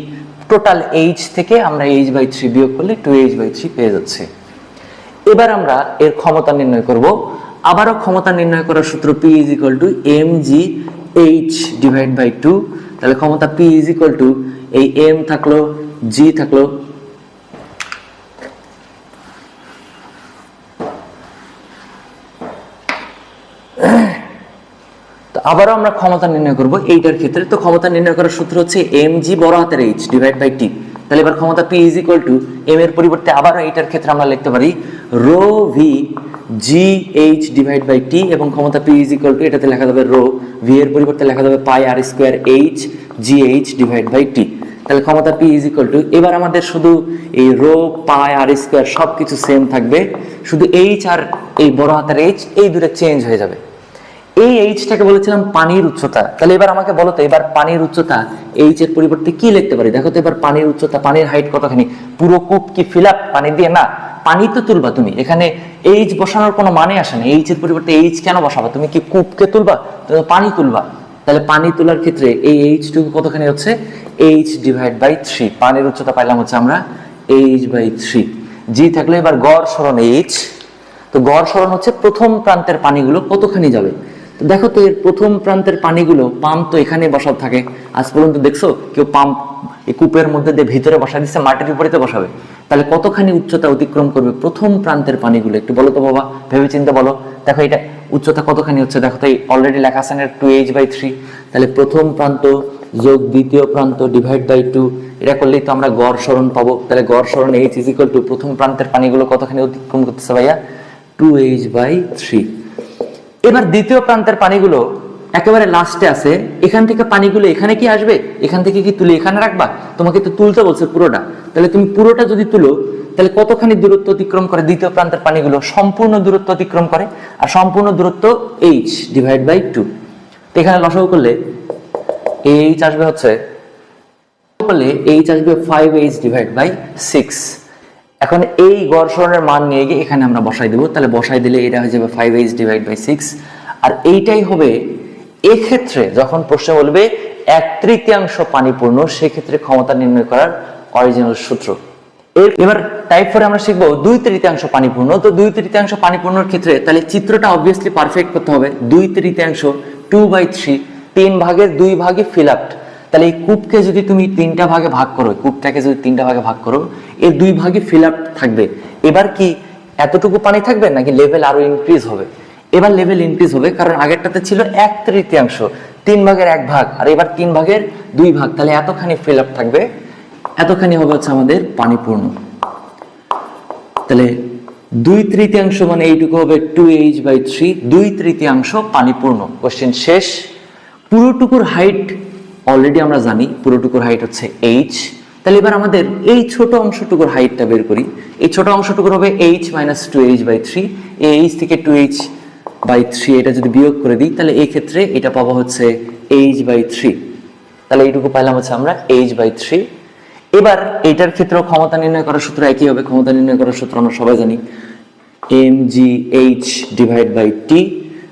Speaker 1: টোটাল h থেকে আমরা h বাই 3 বিয়োগ করলে 2h বাই 3 পেয়ে যাচ্ছে। এবার আমরা এর ক্ষমতা নির্ণয় করব। আবারও ক্ষমতা নির্ণয় করার সূত্র P is equal to mgh divide by 2। তাহলে ক্ষমতা P is equal to এই m থাকলো, g থাকলো, আবারও আমরা ক্ষমতা নির্ণয় করব এইটার ক্ষেত্রে। তো ক্ষমতা নির্ণয় করার সূত্র হচ্ছে mg বড় হাতের h ডিভাইড বাই t। তাহলে এবার ক্ষমতা P is equal to m এর পরিবর্তে আবারও এইটার ক্ষেত্রে আমরা লিখতে পারি rho v gh divide by t, এবং ক্ষমতা P is equal to এটাতে লেখা যাবে রো v এর পরিবর্তে লেখা যাবে pi r square h gh divide by t। তাহলে ক্ষমতা P is equal to, এবার আমাদের শুধু এই রো পাই আর স্কয়ার সবকিছু সেম থাকবে, শুধু h আর এই বড় হাতের h এই দুটো চেঞ্জ হয়ে যাবে। এই এইচটাকে বলেছিলাম পানির উচ্চতা। তাহলে এবার আমাকে বলো তো, এবার পানির উচ্চতা এইচ এর পরিবর্তে কি লিখতে পারি? দেখো তো এবার পানির উচ্চতা, পানির হাইট কতখানি? পুরো কূপ কি ফিল আপ পানি দিয়ে? না, পানি তো তুলবা তুমি, এখানে এইচ বসানোর কোনো মানে আসে না। এইচ এর পরিবর্তে এইচ কেন বসাবা? তুমি কি কূপকে তুলবা? তুমি পানি তুলবা। তাহলে পানি তোলার ক্ষেত্রে এই এইচটুকু কতখানি হচ্ছে? H divide by 3। পানির উচ্চতা পাইলাম হচ্ছে আমরা এইচ বাই 3। জি থাকলে এবার গড় সরণ এইচ। তো গড় সরণ হচ্ছে প্রথম প্রান্তের পানিগুলো কতখানি যাবে। তো দেখো তো এর প্রথম প্রান্তের পানিগুলো, পাম্প তো এখানে বসানো থাকে, আজ পর্যন্ত দেখছো কেউ পাম্প এই কূপের মধ্যে দিয়ে ভিতরে বসা দিচ্ছে? মাটির উপরে তো বসাবে। তাহলে কতখানি উচ্চতা অতিক্রম করবে প্রথম প্রান্তের পানিগুলো? একটু বলো তো বাবা, ভেবে চিন্তে বলো। দেখো এটা উচ্চতা কতখানি হচ্ছে, দেখো তো অলরেডি লেখা আছে না 2h বাই 3। তাহলে প্রথম প্রান্ত যোগ দ্বিতীয় প্রান্ত ডিভাইড বাই 2, এটা করলেই তো আমরা গড় সরণ পাবো। তাহলে গড় সরণ h ইজ ইকুয়াল টু প্রথম প্রান্তের পানিগুলো কতখানি অতিক্রম করতেছে ভাইয়া? 2h by 3। এবার দ্বিতীয় প্রান্তের পানিগুলো একেবারে লাস্টে আছে, এখান থেকে পানিগুলো এখানে কি আসবে? এখান থেকে কি তুলে এখানে রাখবা? তোমাকে তো তুলতে বলছে পুরোটা। তাহলে তুমি পুরোটা যদি তুলো তাহলে কতখানি দূরত্ব অতিক্রম করে দ্বিতীয় প্রান্তের পানিগুলো? সম্পূর্ণ দূরত্ব অতিক্রম করে, আর সম্পূর্ণ দূরত্ব h ডিভাইড বাই 2। তো এখানে লসাগু করলে h আসবে হচ্ছে, করলে h আসবে 5h ডিভাইড বাই 6। এখন এই গড় সরণের মান নিয়ে গিয়ে এখানে আমরা বসাই দেবো। তাহলে বসাই দিলে এটা হয়ে যাবে 5h ডিভাইড বাই 6। আর এইটাই হবে এক্ষেত্রে যখন প্রশ্ন বলবে 1/3 পানি পূর্ণ, সেক্ষেত্রে ক্ষমতা নির্ণয় করার অরিজিনাল সূত্র। এবার টাইপ 4 আমরা শিখবো 2/3 পানি পূর্ণ। তো 2/3 পানি পূর্ণর ক্ষেত্রে তাহলে চিত্রটা অবভিয়াসলি পারফেক্ট করতে হবে। 2/3 2/3, 3 ভাগের 2 ভাগই ফিল আপ। তাহলে এই কূপকে যদি তুমি তিনটা ভাগে ভাগ করো, কূপটাকে যদি তিনটা ভাগে ভাগ করো, এর দুই ভাগে ফিল আপ থাকবে। এবার কি এতটুকু পানি থাকবে নাকি লেভেল আরো ইনক্রিজ হবে? এবার লেভেল ইনক্রিজ হবে, কারণ আগেরটাতে ছিল 1/3, 3/1 আর এবার 3/2, তাহলে এতখানি ফিল আপ থাকবে, এতখানি হবে হচ্ছে আমাদের পানি পূর্ণ। তাহলে 2/3 মানে এইটুকু হবে 2H/3, 2/3 পানি পূর্ণ। কোশ্চেন শেষ। পুরোটুকুর হাইট অলরেডি আমরা জানি, পুরোটুকুর হাইট হচ্ছে h। তাহলে এবার আমাদের এই ছোট অংশটুকুর হাইটটা বের করি। এই ছোট অংশটুকুর হবে h - 2H/3। এই h থেকে 2H/3 এটা যদি বিয়োগ করে দিই, তাহলে এই ক্ষেত্রে এটা পাবো হচ্ছে H/3। তাহলে এইটুকু পাইলাম হচ্ছে আমরা H/3। এবার এটার ক্ষেত্রেও ক্ষমতা নির্ণয় করার সূত্র একই হবে। ক্ষমতা নির্ণয় করার সূত্র আমরা সবাই জানি, mgh/t।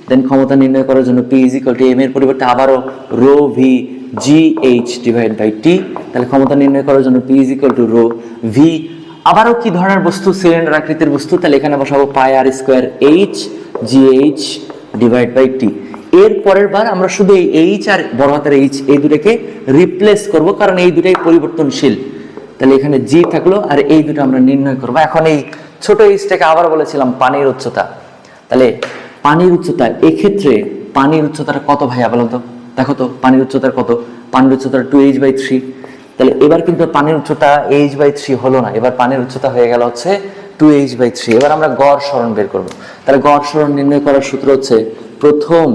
Speaker 1: দেন ক্ষমতা নির্ণয় করার জন্য p = m এর পরিবর্তে আবারও ρv gh/t। তাহলে ক্ষমতা নির্ণয় করার জন্য p = ρv। আবারও কি ধরনের বস্তু? সিলিন্ডার আকৃতির বস্তু। তাহলে এখানে বসাবো πr² h gh/t। এর পরের বার আমরা শুধু এই h আর বড় হাতের h এই দুটোকে রিপ্লেস করব, কারণ এই দুটাই পরিবর্তনশীল। তাহলে এখানে g থাকলো আর এই দুটো আমরা নির্ণয় করব। এখন এই ছোট h-টাকে আবার বলেছিলাম পানির উচ্চতা। তাহলে পানির উচ্চতা, এক্ষেত্রে পানির উচ্চতাটা কত ভাইয়া বলো তো? দেখো তো পানির উচ্চতার কত? পানির উচ্চতা 2H/3। তাহলে এবার কিন্তু পানির উচ্চতা H/3 হলো না, এবার পানির উচ্চতা হয়ে গেল হচ্ছে 2H/3। এবার আমরা গড় সরণ বের করব। তাহলে গড় সরণ নির্ণয় করার সূত্র হচ্ছে প্রথম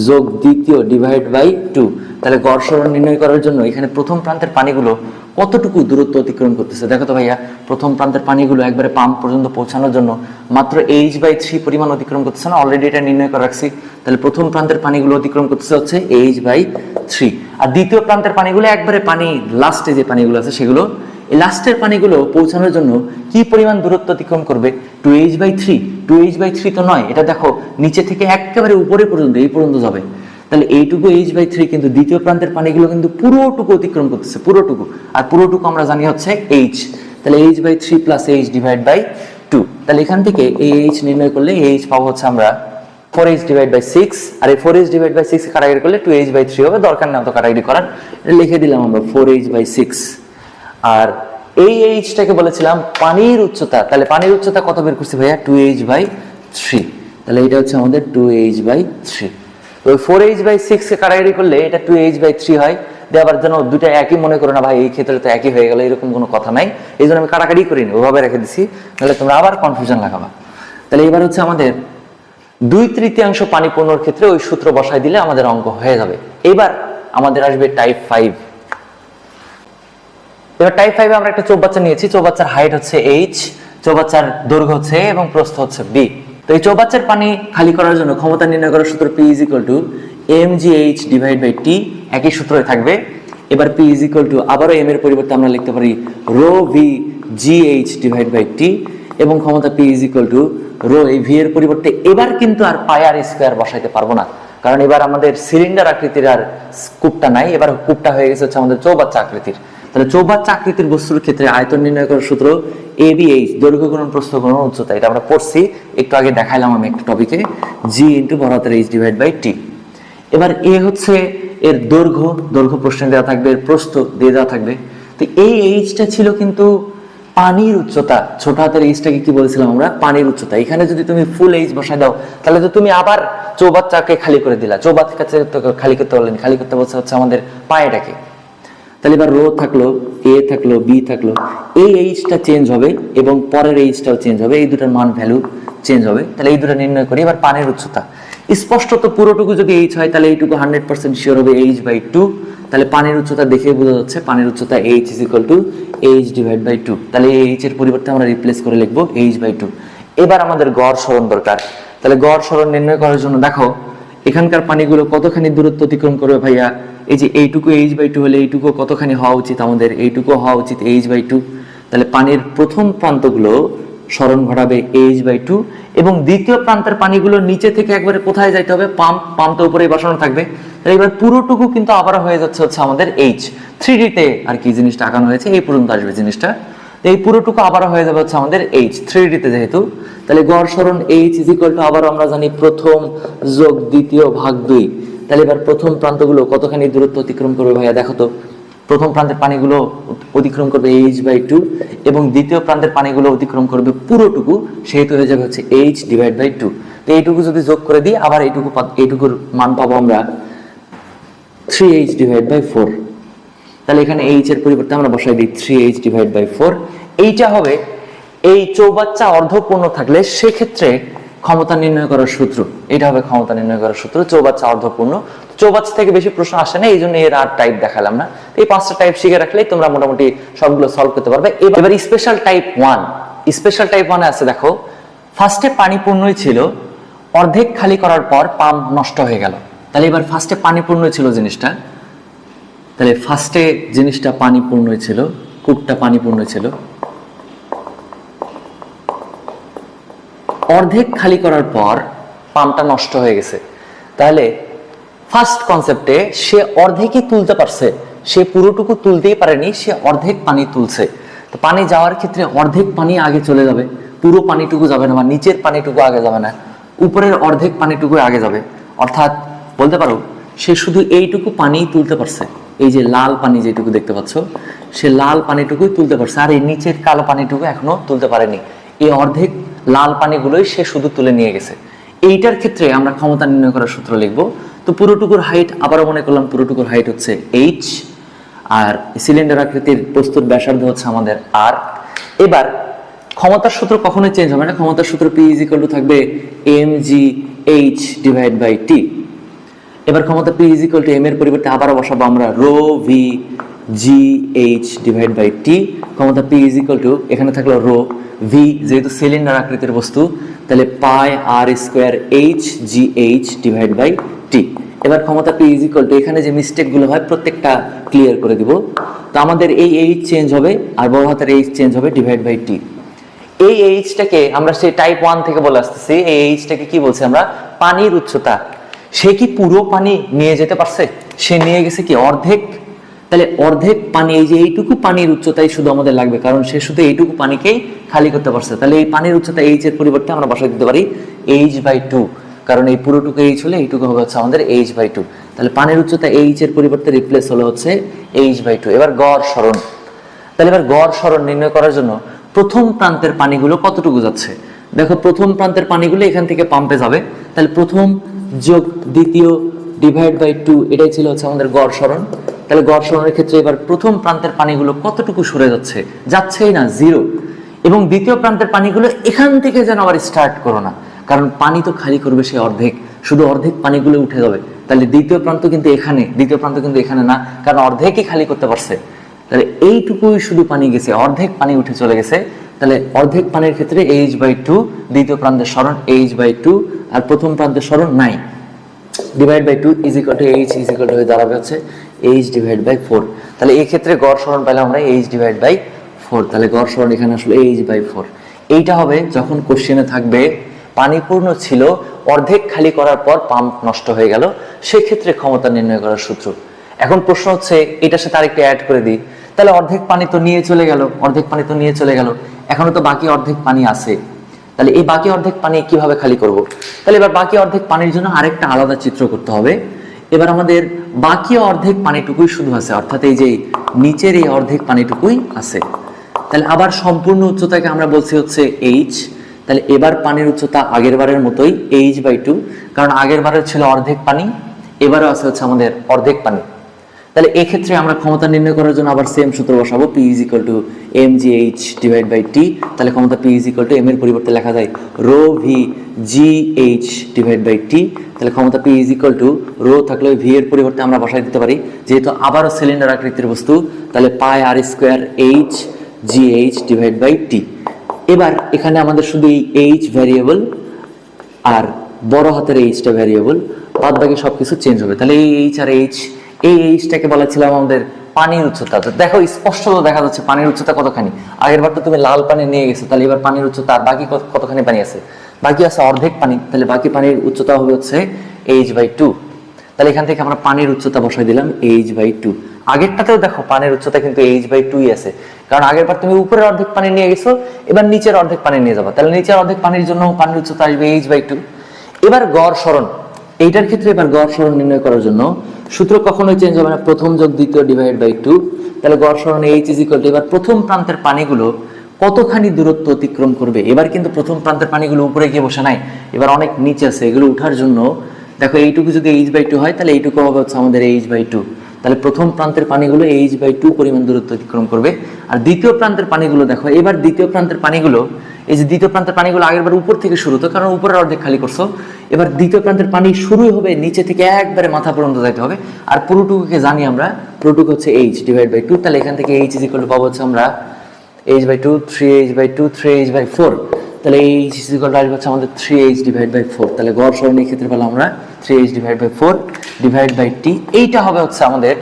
Speaker 1: যোগ দ্বিতীয় /2। তাহলে গড় সরণ নির্ণয় করার জন্য এখানে প্রথম প্রান্তের পানিগুলো কতটুকু দূরত্ব অতিক্রম করতেছে দেখো তো ভাইয়া। প্রথম প্রান্তের পানিগুলো একবারে পাম্প পর্যন্ত পৌঁছানোর জন্য মাত্র H/3 পরিমাণ অতিক্রম করতেছে না, অলরেডি এটা নির্ণয় করে রাখছি। তাহলে প্রথম প্রান্তের পানিগুলো অতিক্রম করতেছে হচ্ছে H/3, আর দ্বিতীয় প্রান্তের পানিগুলো একবারে পানি লাস্টে যে পানিগুলো আছে সেগুলো, এই লাস্টের পানিগুলো পৌঁছানোর জন্য কি পরিমাণ দূরত্ব অতিক্রম করবে? 2H/3। 2H/3 তো নয়, এটা দেখো নিচে থেকে একেবারে উপরে পর্যন্ত, এই পর্যন্ত যাবে। তাহলে এইটুকু H/3, কিন্তু দ্বিতীয় প্রান্তের পানিগুলো কিন্তু পুরোটুকু অতিক্রম করতেছে, পুরোটুকু। আর পুরোটুকু আমরা জানি হচ্ছে H। তাহলে H/3 + H/2। তাহলে এখান থেকে এই H নির্ণয় করলে H পাবো হচ্ছে আমরা 4H/6। আর এই 4H/6 কাটাকাটি করলে 2H/3 হবে। দরকার না তো কাটাকাটি করার, এটা লিখে দিলাম আমরা 4H/6। আর এই H-টাকে বলেছিলাম পানির উচ্চতা। তাহলে পানির উচ্চতা কত বের করছি ভাইয়া? 2H/3। তাহলে এটা হচ্ছে আমাদের 2H/3। তো 4H/6 কে কাটাকাটি করলে এটা 2H/3 হয়। দেওয়ার জন্য দুটা একই মনে করো না ভাই, এই ক্ষেত্রে তো একই হয়ে গেল, এরকম কোনো কথা নাই। এই জন্য আমি কাটাকাটি করিনি, ওভাবে রেখে দিছি, তাহলে তোমরা আবার কনফিউশন লাগাবা। তাহলে এবার হচ্ছে আমাদের 2/3 পানি পূর্ণর ক্ষেত্রে ওই সূত্র বসায় দিলে আমাদের অঙ্ক হয়ে যাবে। এবার আমাদের আসবে টাইপ 5। এবার টাইপ 5 আমরা একটা চৌবাচ্চা নিয়েছি। চৌবাচ্চার হাইট হচ্ছে h, চৌবাচ্চার দৈর্ঘ্য হচ্ছে a এবং প্রস্থ হচ্ছে b। তো এই চৌবাচ্চার পানি খালি করার জন্য ক্ষমতা নির্ণয় করার সূত্র p = mgh/t, একই সূত্রই থাকবে। এবার p আবারও m এর পরিবর্তে আমরা লিখতে পারি ρv gh/t, এবং ক্ষমতা p ρ, এই v এর পরিবর্তে এবার কিন্তু আর πr² বসাইতে পারবো না, কারণ এবার আমাদের সিলিন্ডার আকৃতির আর কূপটা নাই, এবার কূপটা হয়ে গেছে হচ্ছে আমাদের চৌবাচ্চা আকৃতির। তাহলে চৌবাচ্চা আকৃতির বস্তুর ক্ষেত্রে আয়তন নির্ণয় করার সূত্র ABH, দৈর্ঘ্য গুণন প্রস্থ গুণন উচ্চতা। এটা আমরা পড়ছি, একটু আগে দেখাইলাম আমি একটা টপিকে, g × h/t। এবার এ হচ্ছে এর দৈর্ঘ্য প্রশ্নে দেওয়া থাকবে, এর প্রস্থ দিয়ে দেওয়া থাকবে। তো এই এইচটা ছিল কিন্তু পানির উচ্চতা। ছোট হাতের এইচটাকে কি বলেছিলাম আমরা? পানির উচ্চতা। এখানে যদি তুমি ফুল এইচ বসায় দাও, তাহলে তো তুমি আবার চৌবাচ্চাকে খালি করে দিলা। চৌবাচ্চাকে খালি করতে বললেন, খালি করতে বলছে হচ্ছে আমাদের পায়েটাকে। তাহলে এবার রো থাকলো, এ থাকলো, বি থাকলো, এই এইচটা চেঞ্জ হবে এবং পরের এইচটাও চেঞ্জ হবে, এই দুটার মান ভ্যালু চেঞ্জ হবে। তাহলে এই দুটো নির্ণয় করি। এবার পানির উচ্চতা স্পষ্টত পুরোটুকু যদি এইচ হয়, তাহলে এইটুকু 100% শিওর হবে h/2। তাহলে পানির উচ্চতা দেখে বোঝা যাচ্ছে পানির উচ্চতা h = h/2। তাহলে এই h এর পরিবর্তে আমরা রিপ্লেস করে লিখবো h/2। এবার আমাদের গড় সরণ দরকার। তাহলে গড় সরণ নির্ণয় করার জন্য দেখো এখানকার পানিগুলো কতখানি দূরত্ব অতিক্রম করবে ভাইয়া? এই যে এইটুকু h/2 হলে এইটুকু কতখানি হওয়া উচিত? আমাদের এইটুকু হওয়া উচিত h/2। তাহলে পানির প্রথম প্রান্তগুলো সরণ ঘটাবে h/2, এবং দ্বিতীয় প্রান্তের পানিগুলো নিচে থেকে একবারে কোথায় যাইতে হবে? পাম্প তো উপরেই বসানো থাকবে। তাহলে এবার পুরোটুকু কিন্তু আবার হয়ে যাচ্ছে হচ্ছে আমাদের h। 3D তে আর কি জিনিসটা আঁকানো হয়েছে, এই পর্যন্ত আসবে জিনিসটা। এই পুরোটুকু আবার হয়ে যাবে হচ্ছে আমাদের h, 3D তে যেহেতু। তাহলে গড় সরণ h আবার আমরা জানি প্রথম যোগ দ্বিতীয় ভাগ 2। তাহলে এবার প্রথম প্রান্তগুলো কতখানি দূরত্ব অতিক্রম করবে ভাইয়া? দেখো তো প্রথম প্রান্তের পানিগুলো অতিক্রম করবে h/2 এবং দ্বিতীয় প্রান্তের পানিগুলো অতিক্রম করবে পুরোটুকু, সেহেতু হয়ে যাবে হচ্ছে h/2। তো এইটুকু যদি যোগ করে দিই আবার এইটুকুর মান পাবো আমরা 3h/4। তাহলে এখানে h এর পরিবর্তে আমরা বসাই দিই 3h/4। এইটা হবে এই চৌবাচ্চা অর্ধপূর্ণ থাকলে সেক্ষেত্রে ক্ষমতা নির্ণয় করার সূত্র। এটা হবে ক্ষমতা নির্ণয় করার সূত্র, চৌবাচ্চা অর্ধপূর্ণ। চৌবাচ্চা থেকে বেশি প্রশ্ন আসে না, এই জন্য এর আর টাইপ দেখালাম না। এই 5টা টাইপ শিখে রাখলেই তোমরা মোটামুটি সবগুলো সলভ করতে পারবে। এবার স্পেশাল টাইপ 1, স্পেশাল টাইপ 1 আছে দেখো, ফার্স্টে পানি পূর্ণই ছিল, অর্ধেক খালি করার পর পাম্প নষ্ট হয়ে গেল। তাহলে এবার ফার্স্টে পানি পূর্ণই ছিল জিনিসটা, তাহলে ফার্স্টে জিনিসটা পানি পূর্ণই ছিল, কূপটা পানি পূর্ণ ছিল, অর্ধেক খালি করার পর পাম্পটা নষ্ট হয়ে গেছে। তাহলে ফার্স্ট কনসেপ্টে সে অর্ধেকই তুলতে পারছে, সে পুরোটুকু তুলতেই পারেনি, সে অর্ধেক পানি তুলছে। তো পানি যাওয়ার ক্ষেত্রে অর্ধেক পানি আগে চলে যাবে, পুরো পানিটুকু যাবে না, বা নিচের পানিটুকু আগে যাবে না, উপরের অর্ধেক পানিটুকু আগে যাবে। অর্থাৎ বলতে পারো সে শুধু এইটুকু পানি তুলতে পারছে, এই যে লাল পানি যেটুকু দেখতে পাচ্ছ, সে লাল পানিটুকুই তুলতে পারছে, আর এই নিচের কালো পানিটুকু এখনো তুলতে পারেনি। এই অর্ধেক লাল পানিগুলোই সে শুধু তুলে নিয়ে গেছে। এইটার ক্ষেত্রে আমরা ক্ষমতা নির্ণয় করার সূত্র লিখবো। তো পুরোটুকুর হাইট আবারও মনে করলাম, পুরোটুকুর হাইট হচ্ছে h, আর সিলিন্ডার আকৃতির প্রস্তুত ব্যাসার্ধ হচ্ছে আমাদের r। এবার ক্ষমতার সূত্র কখনোই চেঞ্জ হবে না, ক্ষমতার সূত্র P = থাকবে mgh/T। এবার ক্ষমতা P = m এর পরিবর্তে আবারও বসাবো আমরা ρ v gh/T। ক্ষমতা P = এখানে থাকলো ρ v, যেহেতু সিলিন্ডার আকৃতির বস্তু, তাহলে পাই r² hgh/T। এবার ক্ষমতা P = এখানে যে মিস্টেক গুলো হয় প্রত্যেকটা ক্লিয়ার করে দিব। তো আমাদের এই h চেঞ্জ হবে, আর বড় হাতের h চেঞ্জ হবে /T। এই এইচটাকে আমরা সেই টাইপ 1 থেকে বলে আসতেছি, এই এইচটাকে কি বলছি আমরা? পানির উচ্চতা। সে কি পুরো পানি নিয়ে যেতে পারছে? সে নিয়ে গেছে কি অর্ধেক। তাহলে অর্ধেক পানি, এই যে এইটুকু পানির উচ্চতাই শুধু আমাদের লাগবে, কারণ সে শুধু এইটুকু পানিকেই খালি করতে পারছে। তাহলে এই পানির উচ্চতা এইচ এর পরিবর্তে আমরা বসাই দিতে পারি h/2, কারণ এই পুরোটুকু এইচ হলে এইটুকু হবে হচ্ছে আমাদের h/2। তাহলে পানির উচ্চতা এইচ এর পরিবর্তে রিপ্লেস হলো হচ্ছে h/2। এবার গড় সরণ। তাহলে এবার গড় সরণ নির্ণয় করার জন্য প্রথম প্রান্তের পানিগুলো কতটুকু যাচ্ছে দেখো, প্রথম প্রান্তের পানিগুলো এখান থেকে পাম্পে যাবে, তাহলে প্রথম যোগ দ্বিতীয় /2, এটাই ছিল হচ্ছে আমাদের গড় সরণ। তাহলে গড় সরণের ক্ষেত্রে এবার প্রথম প্রান্তের পানিগুলো কতটুকু সরে যাচ্ছে? যাচ্ছেই না, 0। এবং দ্বিতীয় প্রান্তের পানিগুলো এখান থেকে যেন আবার স্টার্ট করো না, কারণ পানি তো খালি করবে সে অর্ধেক, শুধু অর্ধেক পানিগুলো উঠে যাবে। তাহলে দ্বিতীয় প্রান্ত কিন্তু এখানে না, কারণ অর্ধেকই খালি করতে পারছে। তাহলে এইটুকুই শুধু পানি গেছে, অর্ধেক পানি উঠে চলে গেছে। তাহলে অর্ধেক পানির ক্ষেত্রে h/2, দ্বিতীয় প্রান্তের সরণ h/2, আর প্রথম প্রান্তের সরণ নাই, /2 h হয়ে দাঁড়াবে হচ্ছে h/4। তাহলে এই ক্ষেত্রে গড় সরণ পেলাম আমরা h/4। তাহলে গড় সরণ এখানে আসলে h/4। এইটা হবে যখন কোশ্চেনে থাকবে পানি পূর্ণ ছিল, অর্ধেক খালি করার পর পাম্প নষ্ট হয়ে গেল, সেক্ষেত্রে ক্ষমতা নির্ণয় করার সূত্র। এখন প্রশ্ন হচ্ছে এটার সাথে আরেকটা অ্যাড করে দিই, তাহলে অর্ধেক পানি তো নিয়ে চলে গেল, এখনো তো বাকি অর্ধেক পানি আছে। তাহলে এই বাকি অর্ধেক পানি কিভাবে খালি করব? তাহলে এবার বাকি অর্ধেক পানির জন্য আরেকটা আলাদা চিত্র করতে হবে। এবার আমাদের বাকি অর্ধেক পানিটুকুই শুধু আছে, অর্থাৎ এই যে নিচের এই অর্ধেক পানিটুকুই আছে। তাহলে আবার সম্পূর্ণ উচ্চতাকে আমরা বলছি হচ্ছে h। তাহলে এবার পানির উচ্চতা আগের বারের মতোই h/2, কারণ আগের বারের ছিল অর্ধেক পানি, এবারও আছে হচ্ছে আমাদের অর্ধেক পানি। তাহলে এই ক্ষেত্রে আমরা ক্ষমতা নির্ণয় করার জন্য আবার সেম সূত্র বসাবো, P = mgh/T। তাহলে ক্ষমতা P = m এর পরিবর্তে লেখা যায় ρ v gh/T। তাহলে ক্ষমতা P ρ থাকলে v এর পরিবর্তে আমরা বসাই দিতে পারি, যেহেতু আবারও সিলিন্ডার আকৃতির বস্তু, তাহলে পাই r² hgh/T। এবার এখানে আমাদের শুধু এই h ভ্যারিয়েবল আর বড় হাতের h-টা ভ্যারিয়েবল, বাদ বাকি সবকিছু চেঞ্জ হবে। তাহলে এই h আর h, এই এইচটাকে বলেছিলাম আমাদের পানির উচ্চতা। তো দেখো স্পষ্ট দেখা যাচ্ছে পানির উচ্চতা কতখানি। আগের বার তো তুমি লাল পানি নিয়ে গেছো, তাহলে এবার পানির উচ্চতা আর বাকি কতখানি পানি আছে? বাকি আছে অর্ধেক পানি। তাহলে বাকি পানির উচ্চতা হবে হচ্ছে h/2। তাহলে এখান থেকে আমরা পানির উচ্চতা বসাই দিলাম h/2। আগেরটাতেও দেখো পানির উচ্চতা কিন্তু h/2ই আছে, কারণ আগের বার তুমি উপরের অর্ধেক পানি নিয়ে গেছো, এবার নিচের অর্ধেক পানি নিয়ে যাবা, তাহলে নিচের অর্ধেক পানির জন্য পানির উচ্চতা আসবে h/2। এবার গড় সরণ, এইটার ক্ষেত্রে এবার গড় সরণ নির্ণয় করার জন্য সূত্র কখনোই চেঞ্জ হবে না, প্রথম যোগ দ্বিতীয় ডিভাইড বাই 2। তাহলে গড় সরণ এইচ ইজ ইকুয়াল টু, এবার প্রথম প্রান্তের পানিগুলো কতখানি দূরত্ব অতিক্রম করবে। এবার কিন্তু প্রথম প্রান্তের পানিগুলো উপরে গিয়ে বসে নাই, এবার অনেক নিচে আছে, এগুলো উঠার জন্য দেখো এইটুকু যদি এইচ বাই 2 হয় তাহলে এইটুকু হবে হচ্ছে আমাদের এইচ বাই 2। তাহলে প্রথম প্রান্তের পানিগুলো এইচ বাই 2 পরিমাণ দূরত্ব অতিক্রম করবে। আর দ্বিতীয় প্রান্তের পানিগুলো দেখো, এবার দ্বিতীয় প্রান্তের পানিগুলো, এই যে দ্বিতীয় প্রান্তের পানিগুলো আগেরবার উপর থেকে শুরু হতো, কারণ উপরের অর্ধেক খালি করছো। এবার দ্বিতীয় প্রান্তের পানি শুরুই হবে নিচে থেকে একবারে মাথা পর্যন্ত যাইতে হবে। আর পুরোটুকুকে জানি আমরা, পুরোটুকু হচ্ছে এইচ ডিভাইড বাই 2। তাহলে এখান থেকে এইচ ইজ ইকুয়াল টু পাবো হচ্ছে আমরা H by 2, 3h by 2, 3h by 4। তাহলে এইচ ইজ ইকুয়াল টু আসবে হচ্ছে আমাদের 3h ডিভাইড বাই 4। তাহলে গড় সরণের ক্ষেত্রে পেলাম আমরা 3h divide by 4 divide by t। এইটা হবে হচ্ছে আমাদের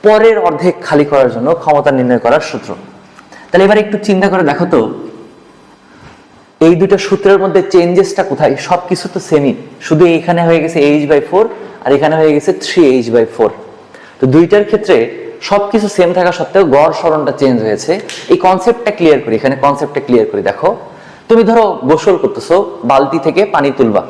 Speaker 1: পরের অর্ধেক খালি করার জন্য ক্ষমতা নির্ণয় করার সূত্র। তাহলে এবার একটু চিন্তা করে দেখো তো, এই দুটো সূত্রের মধ্যে চেঞ্জেসটা কোথায়? সবকিছু তো সেমই, শুধু এখানে হয়ে গেছে h বাই 4 আর এখানে হয়ে গেছে 3h বাই 4। তো দুইটার ক্ষেত্রে সবকিছু সেম থাকা সত্ত্বেও গড় সরণটা চেঞ্জ হয়েছে। এই কনসেপ্টটা ক্লিয়ার করি, এখানে কনসেপ্টটা ক্লিয়ার করি। দেখো, তুমি ধরো গোসল করতেছো, বালতি থেকে পানি তুলবা,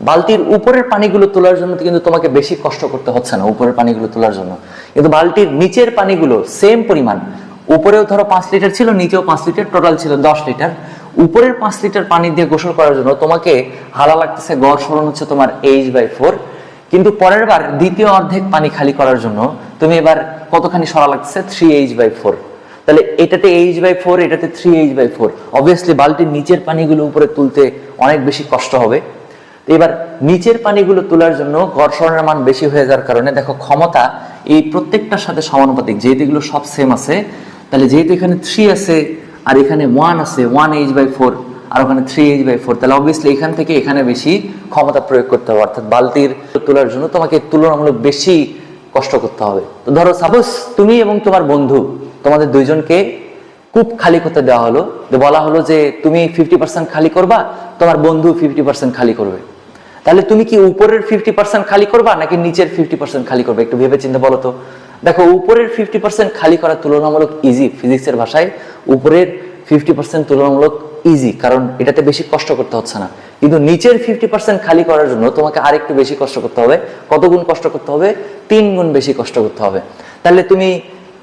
Speaker 1: বালতির উপরের পানিগুলো তোলার জন্য কিন্তু তোমাকে বেশি কষ্ট করতে হচ্ছে না উপরের পানিগুলো তোলার জন্য, কিন্তু বালতির নিচের পানিগুলো সেম পরিমাণ, উপরেও ধরো 5 লিটার ছিল, নিচেও 5 লিটার, টোটাল ছিল 10 লিটার। উপরের 5 লিটার পানি দিয়ে গোসল করার জন্য তোমাকে হালা লাগতেছে, গড় সরণ হচ্ছে তোমার h বাই 4। কিন্তু পরের বার দ্বিতীয় অর্ধেক পানি খালি করার জন্য তুমি এবার কতখানি সরা লাগতেছে? 3h by 4। তাহলে এটাতে h বাই 4, এটাতে 3h বাই 4। অবভিয়াসলি বালতির নিচের পানিগুলো উপরে তুলতে অনেক বেশি কষ্ট হবে। এবার নিচের পানিগুলো তোলার জন্য গড় সরণের মান বেশি হয়ে যাওয়ার কারণে দেখো ক্ষমতা এই প্রত্যেকটার সাথে সমানুপাতিক, যেহেতু এগুলো সব সেম আছে। তাহলে যেহেতু এখানে 3 আছে আর এখানে 1 আছে, 1h বাই 4 আর ওখানে 3h বাই 4, তাহলে অবভিয়াসলি এখান থেকে এখানে বেশি ক্ষমতা প্রয়োগ করতে হবে। অর্থাৎ বালতির তোলার জন্য তোমাকে তুলনামূলক বেশি কষ্ট করতে হবে। তো ধরো সাপোজ তুমি এবং তোমার বন্ধু, তোমাদের দুইজনকে কূপ খালি করতে দেওয়া হলো, বলা হলো যে তুমি 50% খালি করবা, তোমার বন্ধু 50% খালি করবে। তাহলে তুমি কি উপরের 50% খালি করবা নাকি নিচের 50% খালি করবে? একটু ভেবে চিন্তে বলো তো। দেখো, উপরের 50% খালি করা তুলনামূলক ইজি, ফিজিক্সের ভাষায় উপরের 50% তুলনামূলক ইজি, কারণ এটাতে বেশি কষ্ট করতে হচ্ছে না। কিন্তু নিচের 50% খালি করার জন্য তোমাকে আরেকটু বেশি কষ্ট করতে হবে। কত গুণ কষ্ট করতে হবে? 3 গুণ বেশি কষ্ট করতে হবে। তাহলে তুমি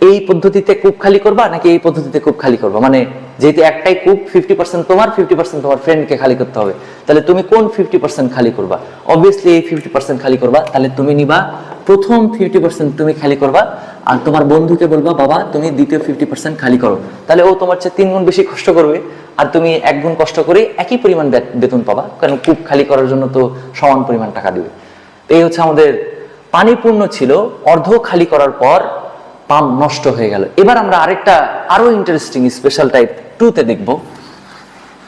Speaker 1: এই পদ্ধতিতে কূপ খালি করবা নাকি এই পদ্ধতিতে কূপ খালি করবা? মানে যেহেতু একটাই কূপ, 50% তোমার, 50% তোমার ফ্রেন্ডকে খালি করতে হবে। তাহলে তুমি কোন 50% খালি করবা? অবভিয়াসলি এই 50% খালি করবা। তাহলে তুমি নিবা প্রথম 50% তুমি খালি করবা, আর তোমার বন্ধুকে বলবা বাবা তুমি দ্বিতীয় 50% খালি করো। তাহলে ও তোমার চেয়ে 3 গুণ বেশি কষ্ট করবে, আর তুমি 1 গুণ কষ্ট করে একই পরিমাণ বেতন পাবা, কারণ কূপ খালি করার জন্য তো সমান পরিমাণ টাকা দিবে। এই হচ্ছে আমাদের পানি পূর্ণ ছিল, অর্ধ খালি করার পর পাম্প নষ্ট হয়ে গেল। এবার আমরা আরেকটা আরো ইন্টারেস্টিং স্পেশাল টাইপ 2 তে দেখব।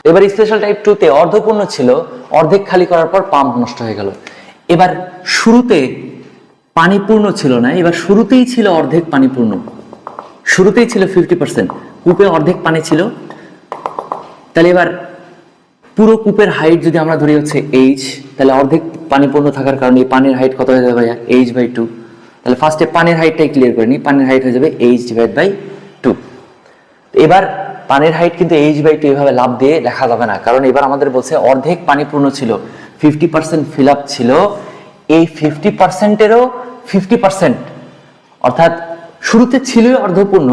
Speaker 1: এবার স্পেশাল টাইপ 2 তে অর্ধপূর্ণ ছিল, অর্ধেক খালি করার পর পাম্প নষ্ট হয়ে গেল। এবার শুরুতে পানি পূর্ণ ছিল না, এবার শুরুতেই ছিল অর্ধেক পানি পূর্ণ, শুরুতেই ছিল 50%, কূপে অর্ধেক পানি ছিল। তাহলে এবার পুরো কূপের হাইট যদি আমরা ধরি হচ্ছে h, তাহলে অর্ধেক পানি পূর্ণ থাকার কারণে এই পানির হাইট কত হয়ে যাবে ভাইয়া? h by 2। তাহলে ফার্স্টে পানির হাইটটাই ক্লিয়ার করে নিই, পানির হাইট হয়ে যাবে h ডিভাইড বাই 2। এবার পানির হাইট কিন্তু h বাই 2 এভাবে লাভ দিয়ে লেখা যাবে না, কারণ এবার আমাদের বলছে অর্ধেক পানি পূর্ণ ছিল, 50% ফিল আপ ছিল। এই 50%-এরও 50%, অর্থাৎ শুরুতে ছিল অর্ধপূর্ণ,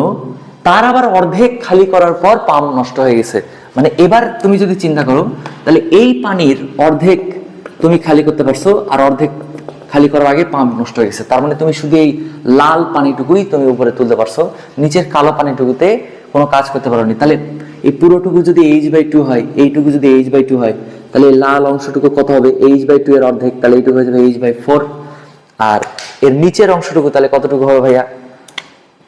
Speaker 1: তার আবার অর্ধেক খালি করার পর পাম্প নষ্ট হয়ে গেছে। মানে এবার তুমি যদি চিন্তা করো, তাহলে এই পানির অর্ধেক তুমি খালি করতে পারছো, আর অর্ধেক খালি করার আগে পাম্প নষ্ট হয়ে গেছে। তার মানে তুমি শুধু এই লাল পানিটুকুই তুমি উপরে তুলতে পারছো, নিচের কালো পানিটুকুতে কোনো কাজ করতে পারোনি। তাহলে এই পুরোটুকু যদি h বাই 2 হয়, এইটুকু যদি h বাই 2 হয়, তাহলে এই লাল অংশটুকু কত হবে? h বাই 2 এর অর্ধেক, তাহলে এইটুকু হয়ে যাবে h বাই 4। আর এর নিচের অংশটুকু তাহলে কতটুকু হবে ভাইয়া?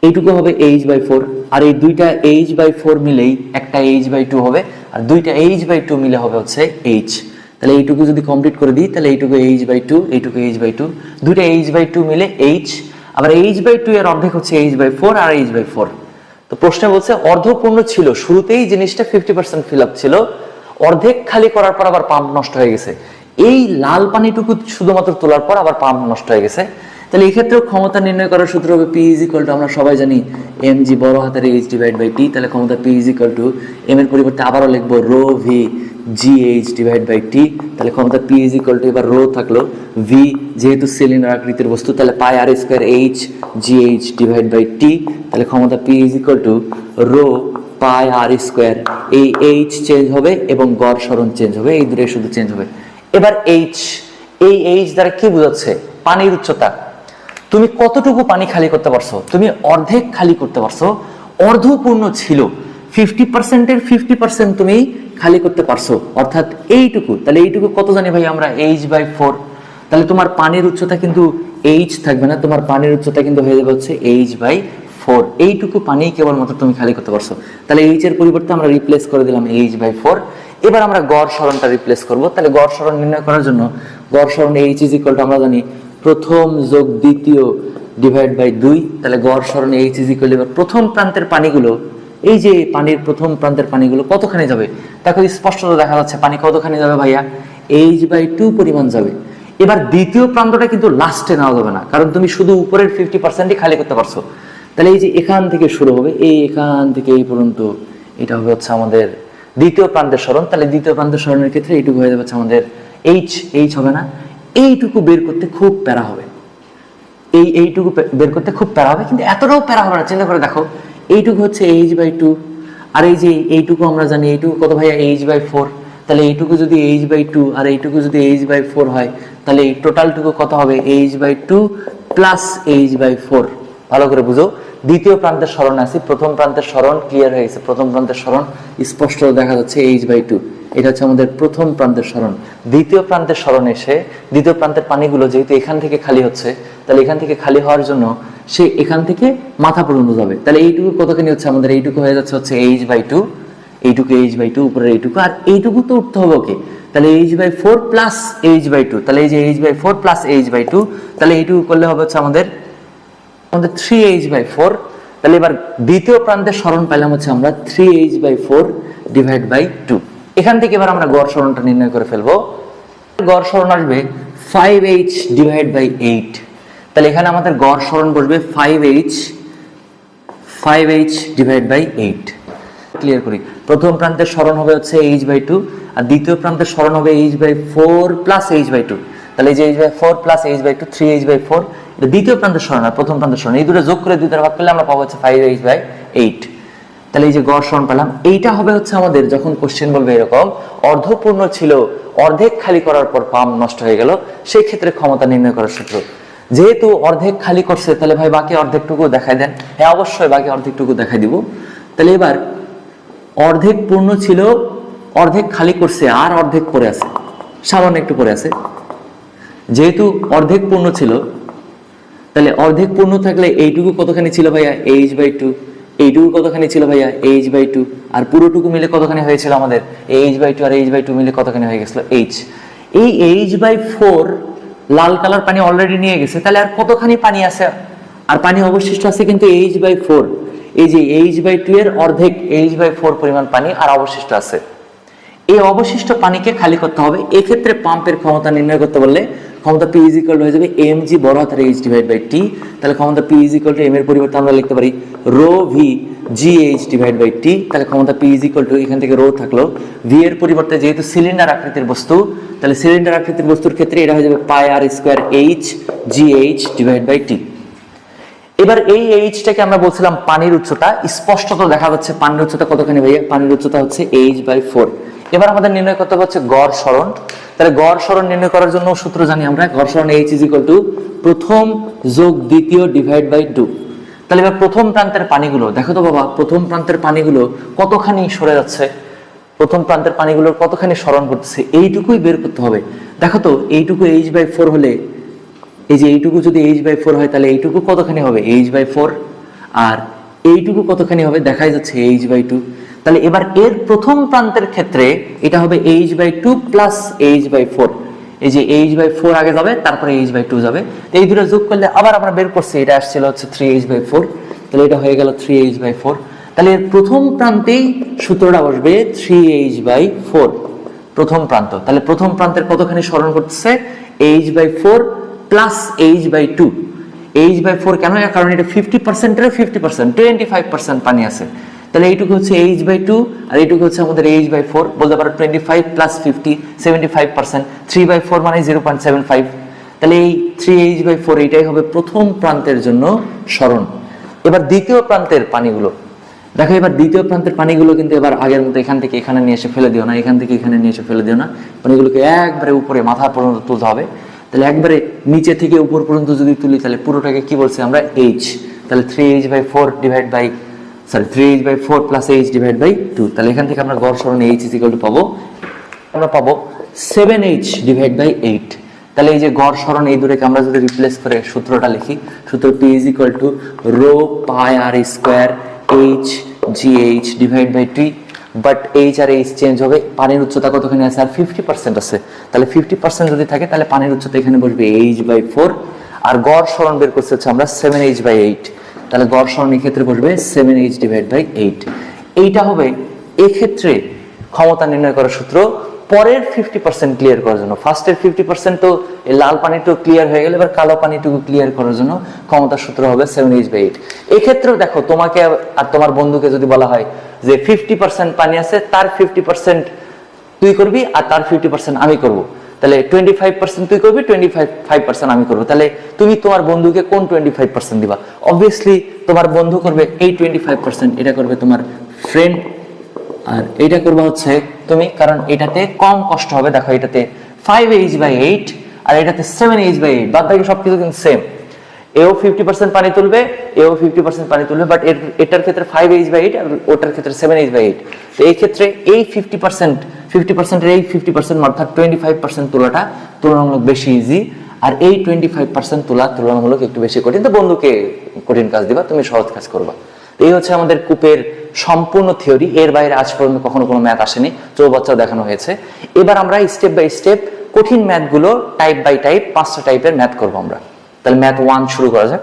Speaker 1: এইটুকু হবে h বাই 4। আর এই দুইটা h বাই 4 মিলেই একটা h বাই 2 হবে, আর দুইটা h বাই 2 মিলে হবে হচ্ছে h। তাহলে এইটুকু যদি কমপ্লিট করে দিই, তাহলে এইটুকু h বাই 2, এইটুকু h বাই 2, দুইটা h বাই 2 মিলে h। আবার h বাই 2 এর অর্ধেক হচ্ছে h বাই 4 আর h বাই 4। তো প্রশ্নে বলছে অর্ধপূর্ণ ছিল, শুরুতেই জিনিসটা 50% ফিল আপ ছিল, অর্ধেক খালি করার পর আবার পাম্প নষ্ট হয়ে গেছে। এই লাল পানিটুকু শুধুমাত্র তোলার পর আবার পাম্প নষ্ট হয়ে গেছে। তাহলে এই ক্ষেত্রেও ক্ষমতা নির্ণয় করার সূত্র হবে P ইজ ইকুয়াল টু, আমরা সবাই জানি mg বড় হাতের h ডিভাইড বাই টি। তাহলে ক্ষমতা P is equal to m এর পরিবর্তে আবারও লিখবো rho v g H divide by t. তাহলে ক্ষমতা P ইজ ইকুয়াল টু, এবার রো থাকলো, ভি যেহেতু সিলিন্ডার আকৃতির বস্তু তাহলে pi r square H G H divide by t. তাহলে ক্ষমতা P is equal to rho pi r square, এই এইচ চেঞ্জ হবে এবং গড় সরণ চেঞ্জ হবে, এই দুটোই শুধু চেঞ্জ হবে। এবার এইচ, এই এইচ দ্বারা কি বোঝাচ্ছে? পানির উচ্চতা। তুমি কতটুকু পানি খালি করতে পারছো? তুমি অর্ধেক খালি করতে পারছো, অর্ধপূর্ণ ছিল, 50%-এর 50% তুমি খালি করতে পারছো, অর্থাৎ এইটুকু। তাহলে এইটুকু কত জানি ভাই আমরা? h/4। তাহলে তোমার পানির উচ্চতা কিন্তু h থাকবে না, তোমার পানির উচ্চতা কিন্তু হয়ে যাবে হচ্ছে h/4। এইটুকু পানি কেবলমাত্র তুমি খালি করতে পারছো। তাহলে h এর পরিবর্তে আমরা রিপ্লেস করে দিলাম h/4। এবার আমরা গড় সরণটা রিপ্লেস করব। তাহলে গড় সরণ নির্ণয় করার জন্য গড় সরণ h ইজ ইকুয়াল টু, আমরা জানি প্রথম যোগ দ্বিতীয় ডিভাইড বাই 2। তাহলে গড় সরণ h ইজ ইকুয়াল টু, এবার প্রথম প্রান্তের পানিগুলো, এই যে পানির প্রথম প্রান্তের পানিগুলো কতখানি যাবে? দেখো স্পষ্টত দেখা যাচ্ছে পানি কতখানি যাবে ভাইয়া? h/2 পরিমাণ যাবে। এবার দ্বিতীয় প্রান্তটা কিন্তু লাস্টে নেওয়া যাবে না, কারণ তুমি শুধু উপরের 50%ই খালি করতে পারছো। তাহলে এই যে এখান থেকে শুরু হবে, এই এখান থেকে এই পর্যন্ত, এটা হবে হচ্ছে আমাদের দ্বিতীয় প্রান্তের সরণ। তাহলে দ্বিতীয় প্রান্তের সরণের ক্ষেত্রে এইটুকু হয়ে যাবে আমাদের এইচ হবে না, এইটুকু বের করতে খুব প্যারা হবে, এইটুকু বের করতে খুব প্যারা হবে, কিন্তু এতটাও প্যারা হবে না। চিন্তা করে দেখো, এইটুকু হচ্ছে h/2, আর এই যে এইটুকু আমরা জানি এইটুকু কত ভাইয়া? h/4। তাহলে এইটুকু যদি h/2 আর এইটুকু যদি h/4 হয়, তাহলে এই টোটালটুকু কত হবে? h/2 plus h/4। ভালো করে বুঝো, দ্বিতীয় প্রান্তের সরণ আছে, প্রথম প্রান্তের সরণ ক্লিয়ার হয়ে গেছে, প্রথম প্রান্তের সরণ স্পষ্ট দেখা যাচ্ছে h/2। এটা হচ্ছে আমাদের প্রথম প্রান্তের সরণ। দ্বিতীয় প্রান্তের সরণ এসে দ্বিতীয় প্রান্তের পানিগুলো যেহেতু এখান থেকে খালি হচ্ছে, তাহলে এখান থেকে খালি হওয়ার জন্য সে এখান থেকে মাথা পর্যন্ত যাবে। তাহলে এইটুকু কতখানি হচ্ছে আমাদের? এইটুকু হয়ে যাচ্ছে হচ্ছে h/2, এইটুকু h/2 উপরে এইটুকু, আর এইটুকু তো উঠতে হবে ওকে। তাহলে h/4 প্লাস h/2, তাহলে এই যে h/4 প্লাস h/2, তাহলে এইটুকু করলে হবে হচ্ছে আমাদের 3h/4। তাহলে এবার দ্বিতীয় প্রান্তের সরণ পাইলাম হচ্ছে আমরা 3h/4 ডিভাইড বাই 2। এখান থেকে এবার আমরা গড় সরণটা নির্ণয় করে ফেলবো। গড় সরণ আসবে 5h ডিভাইড বাই 8। তাহলে এখানে আমাদের গড় সরণ বসবে 5h ডিভাইড বাই 8। ক্লিয়ার করি, প্রথম প্রান্তের সরণ হবে হচ্ছে h/2 আর দ্বিতীয় প্রান্তের সরণ হবে h/4 প্লাস h/2। তাহলে এই যে h/4 প্লাস h/2, 3h/4, এটা দ্বিতীয় প্রান্তের সরণ আর প্রথম প্রান্তের সরণ, এই দুটো যোগ করে 2 দ্বারা ভাগ করলে আমরা পাবো হচ্ছে 5h/8। তাহলে এই যে গড় সরণ পেলাম, এইটা হবে হচ্ছে আমাদের যখন কোশ্চেন বলবে এরকম অর্ধপূর্ণ ছিল, অর্ধেক খালি করার পর পাম্প নষ্ট হয়ে গেল, সেই ক্ষেত্রে ক্ষমতা নির্ণয় করার সূত্র। যেহেতু অর্ধেক খালি করছে, তাহলে ভাই বাকি অর্ধেকটুকু দেখাই দেন। হ্যাঁ অবশ্যই বাকি অর্ধেকটুকু দেখাই দিব। তাহলে এবার অর্ধেক পূর্ণ ছিল, অর্ধেক খালি করছে, আর অর্ধেক পড়ে আছে, সামান্য একটু পড়ে আছে। যেহেতু অর্ধেক পূর্ণ ছিল, তাহলে অর্ধেক পূর্ণ থাকলে এইটুকু কতখানি ছিল ভাইয়া? h/2। এইটুকু কতখানি ছিল ভাইয়া? h/2। আর পুরোটুকু মিলে কতখানি হয়েছিল আমাদের? h/2 আর h/2 মিলে কতখানি হয়ে গেছিল? h। এই h/4 লাল কালার পানি অলরেডি নিয়ে গেছে, তাহলে আর কতখানি পানি আছে? আর পানি অবশিষ্ট আছে কিন্তু h/4। এই যে h/2 এর অর্ধেক, h/4 পরিমাণ পানি আর অবশিষ্ট আছে। এই অবশিষ্ট পানিকে খালি করতে হবে। এই ক্ষেত্রে পাম্পের ক্ষমতা নির্ণয় করতে বললে ক্ষমতা P ইজ ইকুয়াল টু হয়ে যাবে mg বড় হাতের h ডিভাইড বাই টি। তাহলে ক্ষমতা P is equal to m এর পরিবর্তে আমরা লিখতে পারি rho v g H divide by t. তাহলে ক্ষমতা P ইজ ইকুয়াল টু, এখান থেকে রো থাকলো, ভি এর পরিবর্তে যেহেতু সিলিন্ডার আকৃতির বস্তু, তাহলে সিলিন্ডার আকৃতির বস্তুর ক্ষেত্রে এটা হয়ে যাবে pi r square H G H divide by টি। এবার এই এইচটাকে আমরা বলছিলাম পানির উচ্চতা, স্পষ্টত দেখা যাচ্ছে পানির উচ্চতা কতখানি ভাইয়া? পানির উচ্চতা হচ্ছে h/4। এবার আমাদের নির্ণয় করতে হবে হচ্ছে গড় সরণ। তাহলে গড় সরণ নির্ণয় করার জন্য সূত্র জানি আমরা, গড় সরণ h ইজ ইকুয়াল টু প্রথম যোগ দ্বিতীয় ডিভাইড বাই 2। তাহলে এবার প্রথম প্রান্তের পানিগুলো দেখো তো বাবা, প্রথম প্রান্তের পানিগুলো কতখানি সরে যাচ্ছে, প্রথম প্রান্তের পানিগুলোর কতখানি সরণ করতেছে, এইটুকুই বের করতে হবে। দেখো তো এইটুকু h/4 হলে, এই যে এইটুকু যদি h/4 হয়, তাহলে এইটুকু কতখানি হবে? h/4। আর এইটুকু কতখানি হবে? দেখাই যাচ্ছে h/2। তাহলে এবার এর প্রথম প্রান্তের ক্ষেত্রে এটা হবে h/2 প্লাস h/4। এই যে h/4 আগে যাবে, তারপরে h/2 যাবে, এই দুটো যোগ করলে আবার আমরা বের করছি, এটা আসছিল হচ্ছে 3h/4। তাহলে এটা হয়ে গেল 3h/4। তাহলে এর প্রথম প্রান্তেই সূত্রটা বসবে 3h/4, প্রথম প্রান্ত। তাহলে প্রথম প্রান্তের কতখানি সরণ করতেছে? h/4 plus h/2। H/4 কেন? কারণ এটা 50% এর 50%, 25% পানি আছে। তাহলে এইটুকু হচ্ছে H/2 আর এইটুকু হচ্ছে আমাদের H/4। বলতে পারো 25 প্লাস 50 75%, 3/4 মানে 0.75। তাহলে এই 3H/4 এটাই হবে প্রথম প্রান্তের জন্য সরণ। এবার দ্বিতীয় প্রান্তের পানিগুলো দেখো, এবার দ্বিতীয় প্রান্তের পানিগুলো কিন্তু এবার আগের মতো এখান থেকে এখানে নিয়ে এসে ফেলে দিও না, এখান থেকে এখানে নিয়ে এসে ফেলে দিও না, পানিগুলোকে একবারে উপরে মাথা পর্যন্ত তুলতে হবে। তাহলে একবারে নিচে থেকে উপর পর্যন্ত যদি তুলি তাহলে পুরোটাকে কি বলছি আমরা? H। তাহলে 3H/4 divide by 3H/4 plus H divide by 2। তাহলে এখান থেকে আমরা গড় সরণ H ইকুয়াল টু পাবো, আমরা পাবো 7H ডিভাইড বাই 8। তাহলে এই যে গড় সরণ এই দুটোকে আমরা যদি রিপ্লেস করে সূত্রটা লিখি, সূত্র P is equal to rho pi r square H GH divide by T। But H আর H চেঞ্জ হবে, পানির উচ্চতা কতখানি আছে? আর 50% আছে। তাহলে 50% যদি থাকে তাহলে পানির উচ্চতা এখানে বসবে H/4, আর গড় সরণ বের করতে হচ্ছে আমরা 7H/8। তাহলে গড় সরণ এই ক্ষেত্রে বসবে 7H ডিভাইড বাই 8। এইটা হবে এক্ষেত্রে ক্ষমতা নির্ণয় করার সূত্র পরের 50% ক্লিয়ার করার জন্য। ফার্স্টের 50% তো এই লাল পানিটুকু ক্লিয়ার হয়ে গেল, এবার কালো পানিটুকু ক্লিয়ার করার জন্য ক্ষমতার সূত্র হবে 7H/8। এক্ষেত্রেও দেখো, তোমাকে আর তোমার বন্ধুকে যদি বলা হয় যে 50% পানি আছে, তার 50% তুই করবি আর তার 50% আমি করব, তাহলে 25% তুই করবি, 25% আমি করব, তাহলে তুমি তোমার বন্ধুকে কোন 25% দিবা? অবভিয়াসলি তোমার বন্ধু করবে এই 25%, এটা করবে তোমার ফ্রেন্ড, আর এটা করবে হচ্ছে তুমি, কারণ এটাতে কম কষ্ট হবে। দেখো, এটাতে 5H/8 আর এটাতে 7H/8, বাদ বাকি সবকিছু কিন্তু সেম। এও 50% পানি তুলবে, এও 50% পানি তুলবে, বাট এটার ক্ষেত্রে 5H/8 আর ওটার ক্ষেত্রে 7H/8। তো এই ক্ষেত্রে এই 50% এর এই 50% অর্থাৎ 25% তোলাটা তুলনামূলক বেশি ইজি, আর এই 25% তোলা তুলনামূলক একটু বেশি কঠিন। তো বন্ধুকে কঠিন কাজ দিবা, তুমি সহজ কাজ করবা। এই হচ্ছে আমাদের কূপের সম্পূর্ণ থিওরি। এর বাইরে আজ পর্যন্ত কখনো কোনো ম্যাথ আসেনি, চৌবাচ্চাও দেখানো হয়েছে। এবার আমরা স্টেপ বাই স্টেপ কঠিন ম্যাথগুলো টাইপ বাই টাইপ 5টা টাইপের ম্যাথ করবো আমরা। তাহলে ম্যাথ 1 শুরু করা যাক।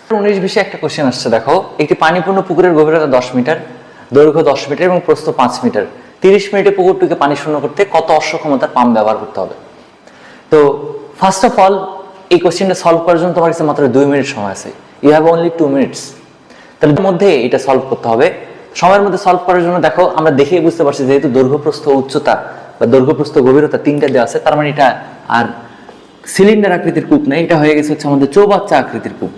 Speaker 1: 19-20 একটা কোশ্চেন আসছে, দেখো, একটি পানিপূর্ণ পুকুরের গভীরতা 10 মিটার, দৈর্ঘ্য 10 মিটার এবং প্রস্থ 5 মিটার। 30 মিনিটে পুকুরটিকে পানি শূন্য করতে কত অশ্ব ক্ষমতার পাম্প ব্যবহার করতে হবে? তো ফার্স্ট অফ অল এই কোশ্চেনটা সলভ করার জন্য তোমার কাছে মাত্র 2 মিনিট সময় আছে। You have only 2 minutes. তাহলে এর মধ্যে এটা সলভ করতে হবে। সময়ের মধ্যে সলভ করার জন্য দেখো, আমরা দেখেই বুঝতে পারছি যেহেতু দৈর্ঘ্য প্রস্থ উচ্চতা বা দৈর্ঘ্য প্রস্থ গভীরতা 3টা দেওয়া আছে, তার মানে এটা আর সিলিন্ডার আকৃতির কূপ নেই, এটা হয়ে গেছে হচ্ছে আমাদের চৌবাচ্চা আকৃতির কূপ।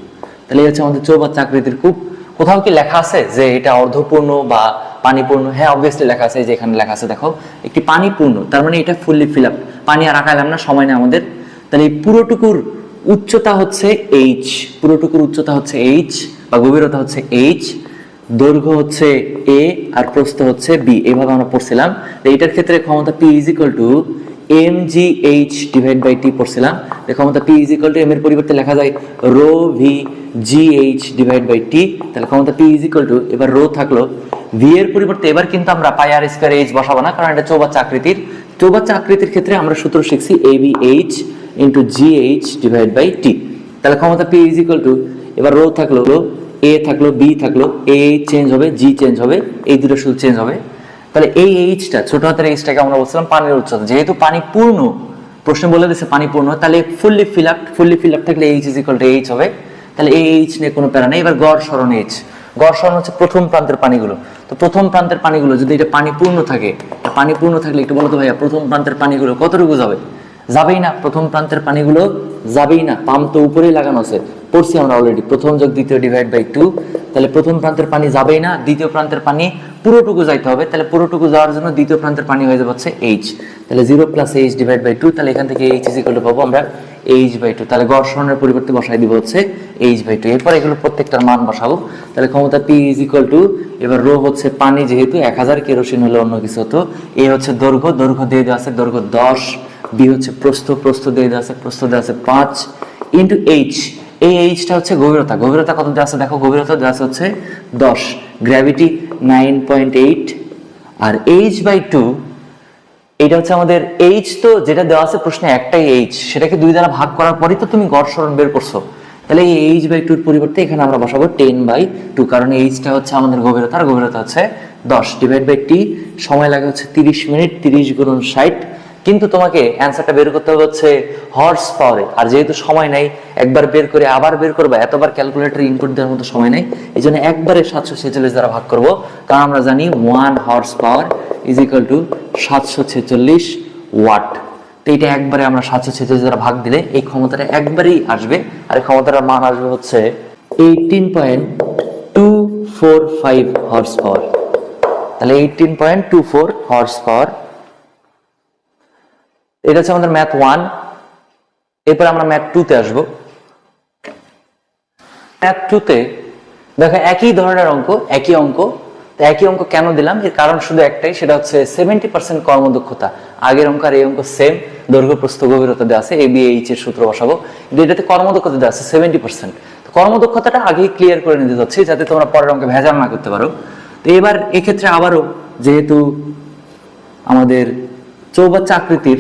Speaker 1: তাহলে এই হচ্ছে আমাদের চৌবাচ্চা আকৃতির কূপ। কোথাও কি লেখা আছে যে এটা অর্ধপূর্ণ বা পানিপূর্ণ? হ্যাঁ, অবভিয়াসলি লেখা আছে, যে এখানে লেখা আছে দেখো, একটি পানিপূর্ণ, তার মানে এটা ফুললি ফিল আপ। পানি আর আঁকালাম না, সময় নেই আমাদের। তাহলে এই পুরোটুকুর উচ্চতা হচ্ছে H, পুরোটুকুর উচ্চতা হচ্ছে H বা গভীরতা হচ্ছে H, দৈর্ঘ্য হচ্ছে A আর প্রস্থ হচ্ছে B। এইভাবে আমরা পড়ছিলাম। এটার ক্ষেত্রে ক্ষমতা P is equal to mgh divide by T পড়ছিলাম। ক্ষমতা P is equal to m এর পরিবর্তে লেখা যায় rho V gh divide by T। তাহলে ক্ষমতা P ইজ ইকুয়াল টু, এবার রো থাকলো, v এর পরিবর্তে এবার কিন্তু আমরা পাই আর স্কয়ার h বসাবো না, কারণ এটা চৌবাচ্চা আকৃতির। চৌবাচ্চা আকৃতির ক্ষেত্রে আমরা সূত্র শিখছি abh into gh divide by T। তাহলে ক্ষমতা P ইজ ইকুয়াল টু, এবার রো থাকলো, a থাকলো, b থাকলো, a চেঞ্জ হবে, g চেঞ্জ হবে, এই দুটো শুধু চেঞ্জ হবে। তাহলে এই এইচটা, ছোট হাতের এইচটাকে আমরা বলছিলাম পানির উচ্চতা। যেহেতু পানি পূর্ণ, প্রশ্ন বলে দিচ্ছে পানি পূর্ণ, তাহলে ফুললি ফিল আপ থাকলে H is equal two H হবে। তাহলে এই এইচ নিয়ে কোনো প্যারা নেই। এবার গড় সরণ এইচ, গড় সরণ হচ্ছে প্রথম প্রান্তের পানিগুলো। তো প্রথম প্রান্তের পানিগুলো যদি এটা পানি পূর্ণ থাকে, পানি পূর্ণ থাকলে একটু বলো তো ভাইয়া, প্রথম প্রান্তের পানিগুলো কতটুকু যাবে? যাবেই না, প্রথম প্রান্তের পানিগুলো যাবেই না। পাম্প তো উপরেই লাগানো আছে, পড়ছি আমরা অলরেডি, প্রথম যোগ দ্বিতীয় ডিভাইড বাই 2। তাহলে প্রথম প্রান্তের পানি যাবেই না, দ্বিতীয় প্রান্তের পানি পুরোটুকু যাইতে হবে। তাহলে পুরোটুকু যাওয়ার জন্য দ্বিতীয় প্রান্তের পানি হয়ে যাবে হচ্ছে H। তাহলে 0 প্লাস H ডিভাইড বাই 2। তাহলে এখান থেকে H ইজ ইকুয়াল টু পাবো আমরা H/2। তাহলে গড় সরণের পরিবর্তে বসাই দিব হচ্ছে H/2। এরপর এগুলো প্রত্যেকটার মান বসাবো। তাহলে ক্ষমতা P ইজ ইকুয়াল টু, এবার রো হচ্ছে পানি, যেহেতু 1000 কেরোসিন হলে অন্য কিছু হতো। এ হচ্ছে দৈর্ঘ্য, দৈর্ঘ্য দিয়ে দেওয়া আছে দৈর্ঘ্য 10, B হচ্ছে প্রস্থ, প্রস্থ দিয়ে দেওয়া আছে, প্রস্থ দেওয়া আছে 5 ইন্টু H। এই এইচটা হচ্ছে গভীরতা, গভীরতা কত দেওয়া আছে দেখো, গভীরতা দেওয়া আছে হচ্ছে 10, গ্র্যাভিটি 9.8, আর H/2 এটা হচ্ছে আমাদের H। তো যেটা দেওয়া আছে প্রশ্নে একটাই H, সেটাকে 2 দ্বারা ভাগ করার পরেই তো তুমি গড় সরণ বের করছো। তাহলে এই H/2 এর পরিবর্তে এখানে আমরা বসাবো 10/2, কারণ Hটা হচ্ছে আমাদের গভীরতা, আর গভীরতা হচ্ছে 10 ডিভাইড বাই T। সময় লাগে হচ্ছে 30 মিনিট, 30 গুণন 60, কিন্তু তোমাকে অ্যান্সারটা বের করতে হবে হচ্ছে হর্স পাওয়ারে। আর যেহেতু সময় নাই, একবার বের করে আবার বের করবা, এতবার ক্যালকুলেটর ইনপুট দেওয়ার মতো সময় নাই, এই জন্য একবারে 746 দ্বারা ভাগ করব। কারণ আমরা জানি 1 horsepower is equal to 746 watt. তো এটা একবারে আমরা 746 দ্বারা ভাগ দিলে এই ক্ষমতাটা একবারেই আসবে। আর এই ক্ষমতাটার মান আসবে হচ্ছে 18.245 হর্স পাওয়ার। তাহলে 18.24 হর্স পাওয়ার। এটা হচ্ছে আমাদের ম্যাথ 1। এরপর আমরা ম্যাথ 2 তে আসবো। ম্যাথ 2 তে দেখো একই ধরনের অঙ্ক, একই অঙ্ক। তো একই অঙ্ক কেন দিলাম, এর কারণ শুধু একটাই, সেটা হচ্ছে 70% কর্মদক্ষতা। আগের অঙ্ক আর এই অঙ্ক সেম, দৈর্ঘ্য প্রস্থ গভীরতা দেওয়া আছে, ABH এর সূত্র বসাবো। এটাতে কর্মদক্ষতা দেওয়া আছে 70%। তো কর্মদক্ষতাটা আগেই ক্লিয়ার করে নিতে যাচ্ছি, যাতে তোমরা পরের অঙ্কে ভেজাল না করতে পারো। তো এবার এক্ষেত্রে আবারও যেহেতু আমাদের চৌবাচ্চা আকৃতির,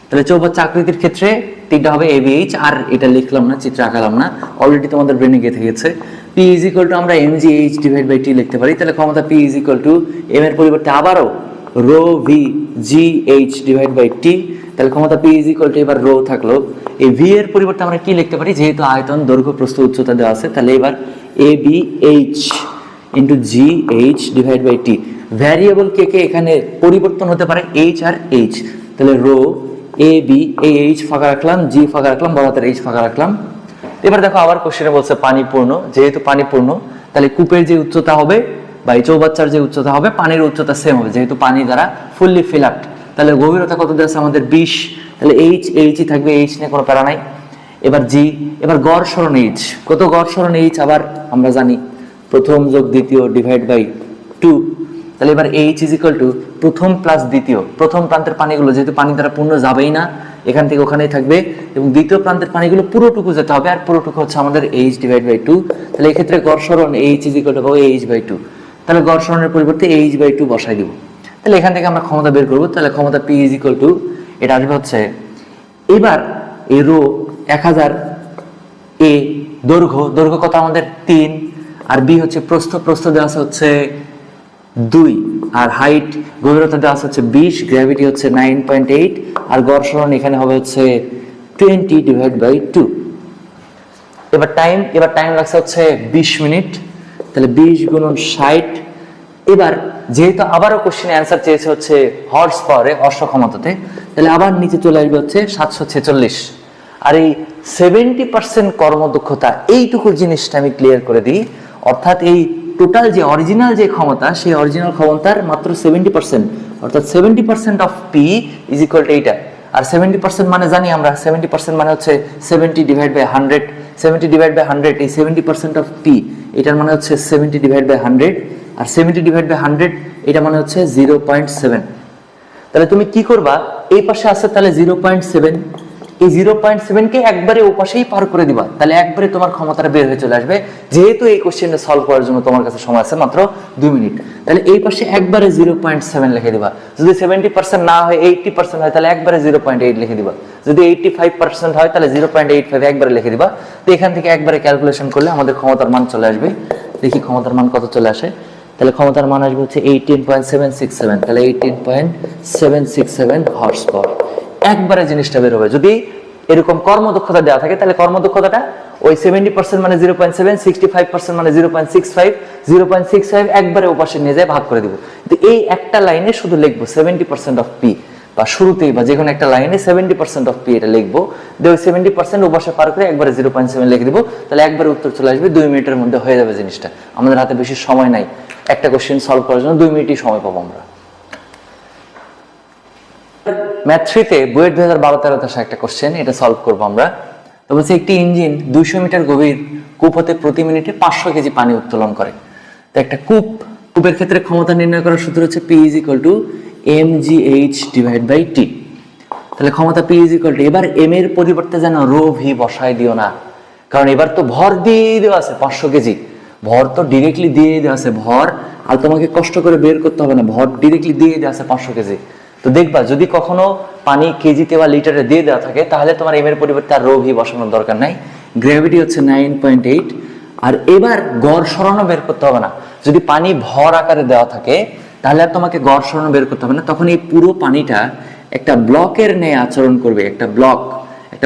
Speaker 1: তাহলে চৌবাচ্চা আকৃতির ক্ষেত্রে তিনটা হবে ABH, আর এটা লিখলাম না, চিত্র আঁকালাম না, অলরেডি তোমাদের ব্রেনে গেঁথে গেছে। P ইজ ইকুয়াল টু আমরা mgh ডিভাইড বাই টি লিখতে পারি। তাহলে ক্ষমতা P is equal to m এর পরিবর্তে আবারও rho v g H divide by t. তাহলে ক্ষমতা P ইজ ইকুয়াল টু এবার রো থাকলো, এই ভি এর পরিবর্তে আমরা কি লিখতে পারি, যেহেতু আয়তন দৈর্ঘ্য প্রস্থ উচ্চতা দেওয়া আছে, তাহলে এবার ABH into GH divide by t. Variable কে কে এখানে পরিবর্তন হতে পারে, H আর H। তাহলে রো AB, এই H ফাঁকা রাখলাম, G ফাঁকা রাখলাম, বড় হাতের H ফাঁকা রাখলাম। এবার দেখো আবার কোশ্চেনে বলছে পানি পূর্ণ। যেহেতু পানি পূর্ণ, তাহলে কূপের যে উচ্চতা হবে বা এই চৌবাচ্চার যে উচ্চতা হবে, পানির উচ্চতা সেম হবে, যেহেতু পানি দ্বারা ফুললি ফিল আপ। তাহলে গভীরতা কত দেওয়া আছে আমাদের 20। তাহলে H ই থাকবে, H নিয়ে কোনো প্যারা নাই। এবার G, এবার গড় সরণ H কত, গড় সরণ H আবার আমরা জানি প্রথম যোগ দ্বিতীয় ডিভাইড বাই 2। তাহলে এবার H ইজ ইকুয়াল টু প্রথম প্লাস দ্বিতীয়, প্রথম প্রান্তের পানিগুলো যেহেতু পানি দ্বারা পূর্ণ যাবেই না, এখান থেকে ওখানেই থাকবে, এবং দ্বিতীয় প্রান্তের পানিগুলো পুরোটুকু যেতে হবে, আর পুরোটুকু হচ্ছে আমাদের H ডিভাইড বাই 2। তাহলে এক্ষেত্রে গড় সরণ H is equal to H by 2। তাহলে গড় সরণের পরিবর্তে H বাই 2 বসাই দিব। তাহলে এখান থেকে আমরা ক্ষমতা বের করবো। তাহলে ক্ষমতা P ইজ ইকুয়াল টু, এটা আসবে হচ্ছে এবার এই রো 1000 এ দৈর্ঘ্য কত আমাদের 3, আর বি হচ্ছে প্রস্থ দেওয়া আছে হচ্ছে 2, আর হাইট গভীরতা দেওয়া আছে হচ্ছে 20, গ্র্যাভিটি হচ্ছে 9.8, আর গড় সরণ এখানে হবে হচ্ছে 20 ডিভাইড বাই 2। এবার টাইম লাগছে হচ্ছে 20 মিনিট। তাহলে 20 গুণন 60। এবার যেহেতু আবারও কোশ্চেনে অ্যান্সার চেয়েছে হচ্ছে হর্স পাওয়ারে, অশ্ব ক্ষমতাতে, তাহলে আবার নিচে চলে আসবে হচ্ছে 746। আর এই 70% কর্মদক্ষতা, এইটুকু জিনিসটা আমি ক্লিয়ার করে দিই। অর্থাৎ এই টোটাল যে অরিজিনাল যে ক্ষমতা, সেই অরিজিনাল ক্ষমতার মাত্র 70%, অর্থাৎ 70% of P is equal two এইটা। আর 70% মানে জানি আমরা, 70% মানে হচ্ছে 70 ডিভাইড বাই 100। 70 ডিভাইড বাই 100, এই 70% অফ P, এটার মানে হচ্ছে 70 ডিভাইড বাই 100, আর 70 ডিভাইড বাই 100 এটা মানে হচ্ছে 0.7। তাহলে তুমি কি করবা, এই পাশে আছে তাহলে 0.7, এই 0.7 কে একবারে ও পাশেই পার করে দিবা, তাহলে একবারে তোমার ক্ষমতাটা বের হয়ে চলে আসবে। যেহেতু এই কোশ্চেনটা সলভ করার জন্য তোমার কাছে সময় আছে মাত্র 2 মিনিট, তাহলে এই পাশে একবারে 0.7 লিখে দিবা। যদি 70% না হয়, 80% হয়, তাহলে একবারে 0.8 লিখে দিবা। যদি 85% হয়, তাহলে 0.85 একবারে লিখে দিবা। তো এখান থেকে একবারে ক্যালকুলেশন করলে আমাদের ক্ষমতার মান চলে আসবে। দেখি ক্ষমতার মান কত চলে আসে। তাহলে ক্ষমতার মান আসবে হচ্ছে 18.767। তাহলে 18.767 হর্স পাওয়ার। একবারে জিনিসটা বের হবে। যদি এরকম কর্মদক্ষতা দেওয়া থাকে, তাহলে কর্মদক্ষতাটা ওই 70% মানে 0.7, 65% মানে 0.65, 0.65 একবারে ওপাশে নিয়ে যায় ভাগ করে দিব। কিন্তু এই একটা লাইনে শুধু লিখবো 70% অফ পি, বা শুরুতেই বা যে কোনো একটা লাইনে 70% অফ পি এটা লিখবো, দিয়ে ওই 70% ওপাশে পার করে একবারে 0.7 লিখে দিব। তাহলে একবারে উত্তর চলে আসবে, 2 মিনিটের মধ্যে হয়ে যাবে জিনিসটা। আমাদের হাতে বেশি সময় নাই, একটা কোশ্চেন সলভ করার জন্য 2 মিনিটই সময় পাবো আমরা। ম্যাথ 3 তে বইয়ের 2012-13 আসা একটা কোশ্চেন, এটা সলভ করবো আমরা। তো বলছে একটি ইঞ্জিন 200 মিটার গভীর কূপ হতে প্রতি মিনিটে 500 কেজি পানি উত্তোলন করে। তো একটা কূপের ক্ষেত্রে ক্ষমতা নির্ণয় করার সূত্র হচ্ছে P is equal to mgh divide by t. তাহলে ক্ষমতা P ইজ ইকুয়াল টু, এবার m এর পরিবর্তে যেন রো ভি বসায় দিও না, কারণ এবার তো ভর দিয়ে দেওয়া আছে 500 কেজি, ভর তো ডিরেক্টলি দিয়ে দেওয়া আছে, ভর আর তোমাকে কষ্ট করে বের করতে হবে না, ভর ডিরেক্টলি দিয়ে দেওয়া আছে 500 কেজি। তো দেখবা যদি কখনো পানি কেজিতে বা লিটারে দিয়ে দেওয়া থাকে, তাহলে তোমার এম এর পরিবর্তে আর রো ভি বসানোর দরকার নাই। গ্র্যাভিটি হচ্ছে 9.8, আর এবার গড় সরণও বের করতে হবে না। যদি পানি ভর আকারে দেওয়া থাকে, তাহলে আর তোমাকে গড় সরণ বের করতে হবে না। তখন এই পুরো পানিটা একটা ব্লকের ন্যায় আচরণ করবে, একটা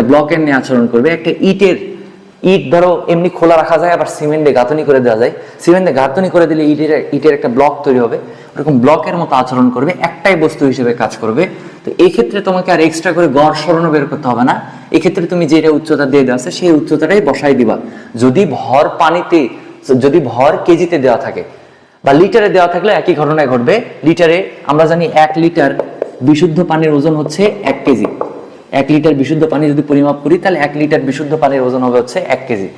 Speaker 1: ব্লকের ন্যায় আচরণ করবে। একটা ইট ধরো এমনি খোলা রাখা যায়, আবার সিমেন্টে গাঁথনি করে দেওয়া যায়, সিমেন্টে গাঁথনি করে দিলে ইটের একটা ব্লক তৈরি হবে, ওরকম ব্লকের মতো আচরণ করবে, একটাই বস্তু হিসেবে কাজ করবে। তো এই ক্ষেত্রে তোমাকে আর এক্সট্রা করে গড় সরণও বের করতে হবে না। এক্ষেত্রে তুমি যেটা উচ্চতা দিয়ে দেওয়া আছে সেই উচ্চতাটাই বসাই দিবা। যদি ভর কেজিতে দেওয়া থাকে বা লিটারে দেওয়া থাকলে একই ঘটনায় ঘটবে। লিটারে আমরা জানি 1 লিটার বিশুদ্ধ পানির ওজন হচ্ছে 1 কেজি। 1 লিটার বিশুদ্ধ পানি যদি পরিমাপ করি তাহলে 1 লিটার বিশুদ্ধ পানির ওজন হবে হচ্ছে 1 কেজি।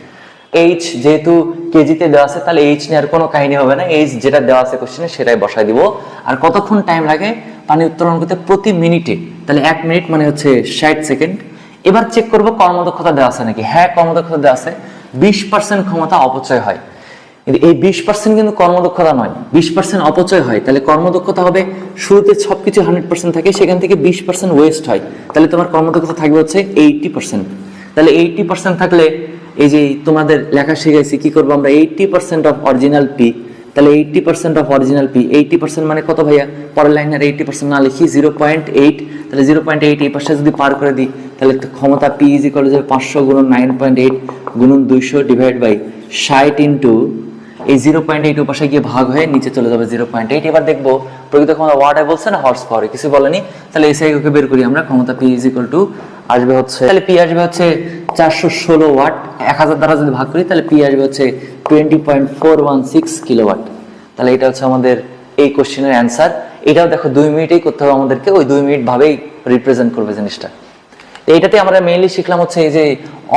Speaker 1: এইচ যেহেতু কেজিতে দেওয়া আছে তাহলে এইচ নেওয়ার কোনো কাহিনী হবে না, এইচ যেটা দেওয়া আছে কোশ্চেনে সেটাই বসাই দিব। আর কতক্ষণ টাইম লাগে পানি উত্তোলন করতে? প্রতি মিনিটে, তাহলে 1 মিনিট মানে হচ্ছে 60 সেকেন্ড। এবার চেক করব কর্মদক্ষতা দেওয়া আছে নাকি। হ্যাঁ, কর্মদক্ষতা দেওয়া আছে। 20% ক্ষমতা অপচয় হয়, কিন্তু এই 20% কিন্তু কর্মদক্ষতা নয়, 20% অপচয় হয়। তাহলে কর্মদক্ষতা হবে শুরুতে সবকিছু 100% থাকে, সেখান থেকে 20% ওয়েস্ট হয়, তাহলে তোমার কর্মদক্ষতা থাকবে হচ্ছে 80%। তাহলে 80% থাকলে এই যে তোমাদের লেখা শিখাইছি কি করবো আমরা, 80% অফ অরিজিনাল পি। তাহলে 80% অফ অরিজিনাল পি, 80% মানে কত ভাইয়া? পরের লাইনের 80% না লিখি 0.8, তাহলে 0.8 এই পাশে যদি পার করে দিই তাহলে ক্ষমতা পি ইজ ইকুয়াল টু 500 গুণন 9.8 গুণন 200 ডিভাইড বাই 60 ইন্টু এই 0.8 উপাশে গিয়ে ভাগ হয়ে নিচে চলে যাবে 0.8। এবার দেখবো প্রকৃত ক্ষমতা ওয়াটে বলছে না হর্স পাওয়ারে, কিছু বলেনি। তাহলে এসআই ওকে বের করি আমরা, ক্ষমতা পি ইজ ইকুয়াল টু আসবে হচ্ছে, তাহলে পি আসবে হচ্ছে 416 ওয়াট। 1000 দ্বারা যদি ভাগ করি তাহলে পি আসবে হচ্ছে 20.416 কিলোওয়াট। তাহলে এটা হচ্ছে আমাদের এই কোশ্চেনের অ্যান্সার। এটাও দেখো 2 মিনিটেই করতে হবে আমাদেরকে, ওই 2 মিনিট ভাবেই রিপ্রেজেন্ট করবে জিনিসটা। এইটাতে আমরা মেইনলি শিখলাম হচ্ছে এই যে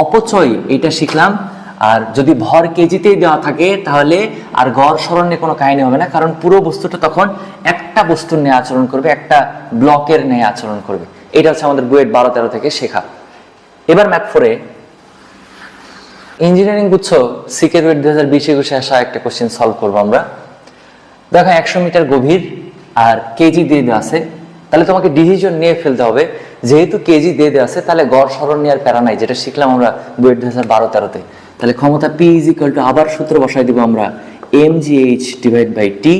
Speaker 1: অপচয়, এইটা শিখলাম। আর যদি ভর কেজিতেই দেওয়া থাকে তাহলে আর গড় সরণ নিয়ে কোনো কাহিনী হবে না, কারণ পুরো বস্তুটা তখন একটা বস্তুর ন্যায় আচরণ করবে, একটা ব্লকের ন্যায় আচরণ করবে। এটা হচ্ছে আমাদের বুয়েট 12-13 থেকে শেখা। এবার ম্যাথ 4-এ ইঞ্জিনিয়ারিং গুচ্ছ সিকের বুয়েট 2020-21 আসা একটা কোশ্চেন সলভ করবো আমরা। দেখো 100 মিটার গভীর আর কেজি দিয়ে দেওয়া আছে, তাহলে তোমাকে ডিসিশন নিয়ে ফেলতে হবে। যেহেতু কেজি দিয়ে দেওয়া আছে তাহলে গড় সরণ নেওয়ার প্যারা নাই, যেটা শিখলাম আমরা বুয়েট 2012-13-তে। তাহলে ক্ষমতা পি ইজ ইকুয়াল টু, আবার সূত্র বসাই দিব আমরা, mgh ডিভাইড বাই টি।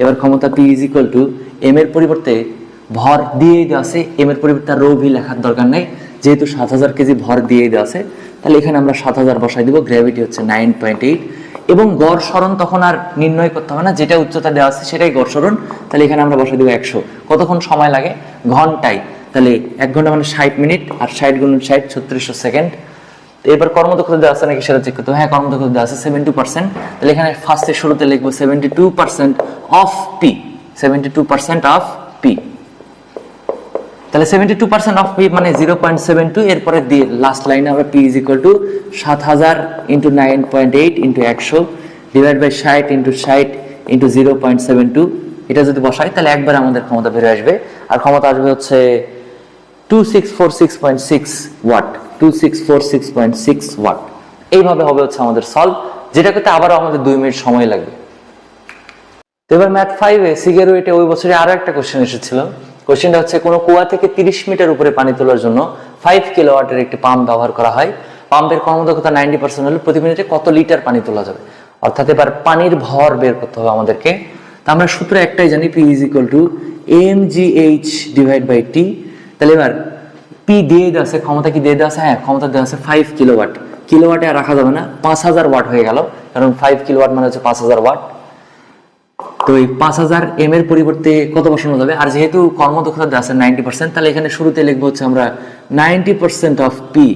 Speaker 1: এবার ক্ষমতা P is equal to M এর পরিবর্তে ভর দিয়ে দেওয়া আছে, এম এর পরিবর্তে রো ভি লেখার দরকার নেই, যেহেতু 7000 কেজি ভর দিয়ে দেওয়া আছে তাহলে এখানে আমরা 7000 বসাই দিব। গ্র্যাভিটি হচ্ছে 9.8 এবং গড় সরণ তখন আর নির্ণয় করতে হবে না, যেটা উচ্চতা দেওয়া আছে সেটাই গড় সরণ। তাহলে এখানে আমরা বসাই দিব 100। কতক্ষণ সময় লাগে? ঘন্টায়। তাহলে 1 ঘন্টা মানে 60 মিনিট, আর 60 গুণন 60 3600 সেকেন্ড। এবার কর্মদক্ষতা দেওয়া আছে নাকি সেটা চেক করতে হবে। হ্যাঁ, কর্মদক্ষতা দেওয়া আছে 72%। তাহলে এখানে ফার্স্টে শুরুতে লিখবো 72% অফ পি, 72% অফ পি। তাহলে 72% অফ পি মানে 0.72। এরপরে দিয়ে লাস্ট লাইনে আমরা P is equal to 7000 into 9.8 into 100 divide by 60 into 60 into 0.72। এটা যদি বসাই তাহলে একবার আমাদের ক্ষমতা বেরিয়ে আসবে, আর ক্ষমতা আসবে হচ্ছে 2646.6 ওয়াট, 2646.6 ওয়াট। এইভাবে হবে হচ্ছে আমাদের সলভ, যেটা করতে আবারও আমাদের 2 মিনিট সময় লাগবে। তো এবার ম্যাথ 5-এ সিগের ওয়েটে ওই বছরে আরো একটা কোশ্চেন এসেছিল। কোশ্চেনটা হচ্ছে কোনো কুয়া থেকে 30 মিটার উপরে পানি তোলার জন্য 5 কিলোওয়াটের একটি পাম্প ব্যবহার করা হয়। পাম্পের কর্মদক্ষতা 90% হলে প্রতি মিনিটে কত লিটার পানি তোলা যাবে? অর্থাৎ এবার পানির ভর বের করতে হবে আমাদেরকে। তা আমরা সূত্র একটাই জানি, p is equal to mgh divide by t. তাহলে এবার পি দিয়ে দেওয়া আছে, ক্ষমতা কি দিয়ে দেওয়া আছে? হ্যাঁ, ক্ষমতা দেওয়া আছে 5 কিলোওয়াট। কিলোওয়াটে আর রাখা যাবে না, 5000 ওয়াট হয়ে গেল, কারণ 5 কিলোওয়াট মানে হচ্ছে 5000 ওয়াট। তো এই 5000 এম এর পরিবর্তে কত বসানো যাবে? আর যেহেতু কর্মদক্ষতা দেওয়া আছে 90%, তাহলে এখানে শুরুতে লিখবো হচ্ছে আমরা 90% অফ পি,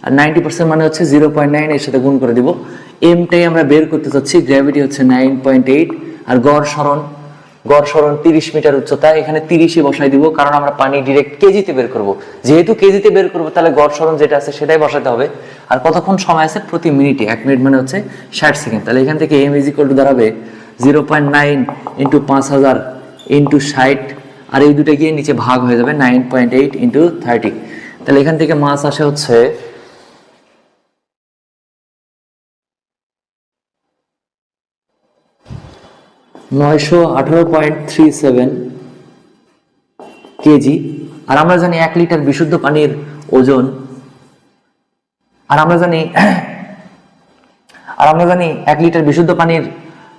Speaker 1: আর 90% মানে হচ্ছে 0.9 এর সাথে গুণ করে দিব। এমটাই আমরা বের করতে চাচ্ছি, গ্র্যাভিটি হচ্ছে 9.8, আর গড় সরণ 30 মিটার উচ্চতা, এখানে 30ই বসাই দিব, কারণ আমরা পানি ডিরেক্ট কেজিতে বের করব। যেহেতু কেজিতে বের করব তাহলে গড় সরণ যেটা আছে সেটাই বসাতে হবে। আর কতক্ষণ সময় আছে? প্রতি মিনিটে, 1 মিনিট মানে হচ্ছে 60 সেকেন্ড। তাহলে এখান থেকে এম ইজ ইকুয়াল টু দাঁড়াবে 0.9 ইন্টু 5000 ইন্টু 60, আর এই দুটো গিয়ে নিচে ভাগ হয়ে যাবে 9.8 ইন্টু 30। তাহলে এখান থেকে মাস আসে হচ্ছে 918.37 কেজি। আর আমরা জানি 1 লিটার বিশুদ্ধ পানির ওজন, আর আমরা জানি 1 লিটার বিশুদ্ধ পানির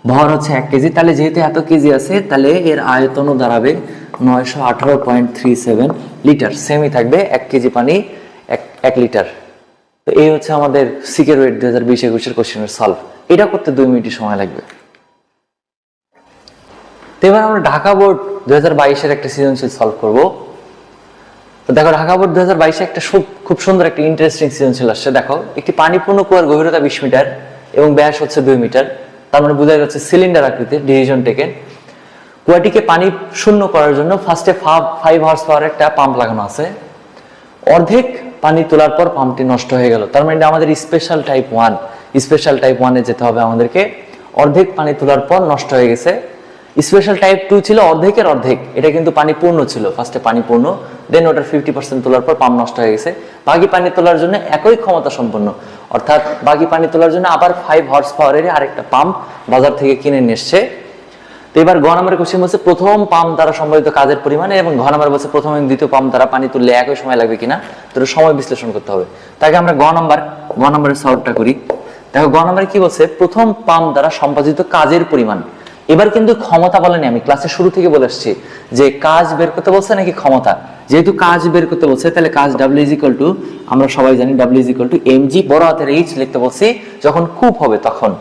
Speaker 1: ভর হচ্ছে 1 কেজি, তাহলে যেহেতু এত কেজি আছে তাহলে এর আয়তনও দাঁড়াবে 918.37 লিটার। সেমই থাকবে 1 কেজি পানি 1 লিটার। তো এই হচ্ছে আমাদের সিকের ওয়েট 2020-21 কোশ্চেনের সলভ। এটা করতে 2 মিনিট সময় লাগবে। তো এবার আমরা ঢাকা বোর্ড 2022-এর একটা সৃজনশীল সলভ করব। তো দেখো ঢাকা বোর্ড 2022-এ একটা খুব সুন্দর একটা ইন্টারেস্টিং সৃজনশীল আসছে। দেখো একটি পানিপূর্ণ কুয়ার গভীরতা 20 মিটার এবং ব্যাস হচ্ছে 2 মিটার, তার মানে বোঝা যাচ্ছে সিলিন্ডার আকৃতির, ডিভিশন টেকেন। কুয়াটিকে পানি শূন্য করার জন্য ফার্স্টে 5 হর্স পাওয়ার একটা পাম্প লাগানো আছে। অর্ধেক পানি তোলার পর পাম্পটি নষ্ট হয়ে গেল, তার মানে আমাদের স্পেশাল টাইপ 1। স্পেশাল টাইপ 1-এ যেতে হবে আমাদেরকে। অর্ধেক পানি তোলার পর নষ্ট হয়ে গেছে। স্পেশাল টাইপ 2 ছিল অর্ধেকের অর্ধেক, এটা কিন্তু পানি পূর্ণ ছিল, ফার্স্টে পানি পূর্ণ, দেন ওটার 50% তোলার পর পাম্প নষ্ট হয়ে গেছে। বাকি পানি তোলার জন্য একই ক্ষমতা সম্পন্ন, অর্থাৎ বাকি পানি তোলার জন্য আবার 5 হর্স পাওয়ারের আরেকটা পাম্প বাজার থেকে কিনে নিয়ে এসছে। তো এবার গ নম্বরের কোশ্চেন বলছে প্রথম পাম্প দ্বারা সম্পাদিত কাজের পরিমাণ, এবং ঘ নম্বর বলছে প্রথম এবং দ্বিতীয় পাম্প দ্বারা পানি তুললে একই সময় লাগবে কিনা, তো সময় বিশ্লেষণ করতে হবে। তাকে আমরা গ নম্বরের সলভটা করি। দেখো গ নম্বরে কি বলছে, প্রথম পাম্প দ্বারা সম্পাদিত কাজের পরিমাণ। এবার কিন্তু ক্ষমতা বলেনি, আমি ক্লাসের শুরু থেকে বলে আসছি যে কাজ বের করতে বলছে নাকি ক্ষমতা। যেহেতু কাজ বের করতে বলছে তাহলে কাজ W = আমরা সবাই জানি W = mg, বড় হাতের H লিখতে বলছি যখন কূপ হবে তখন।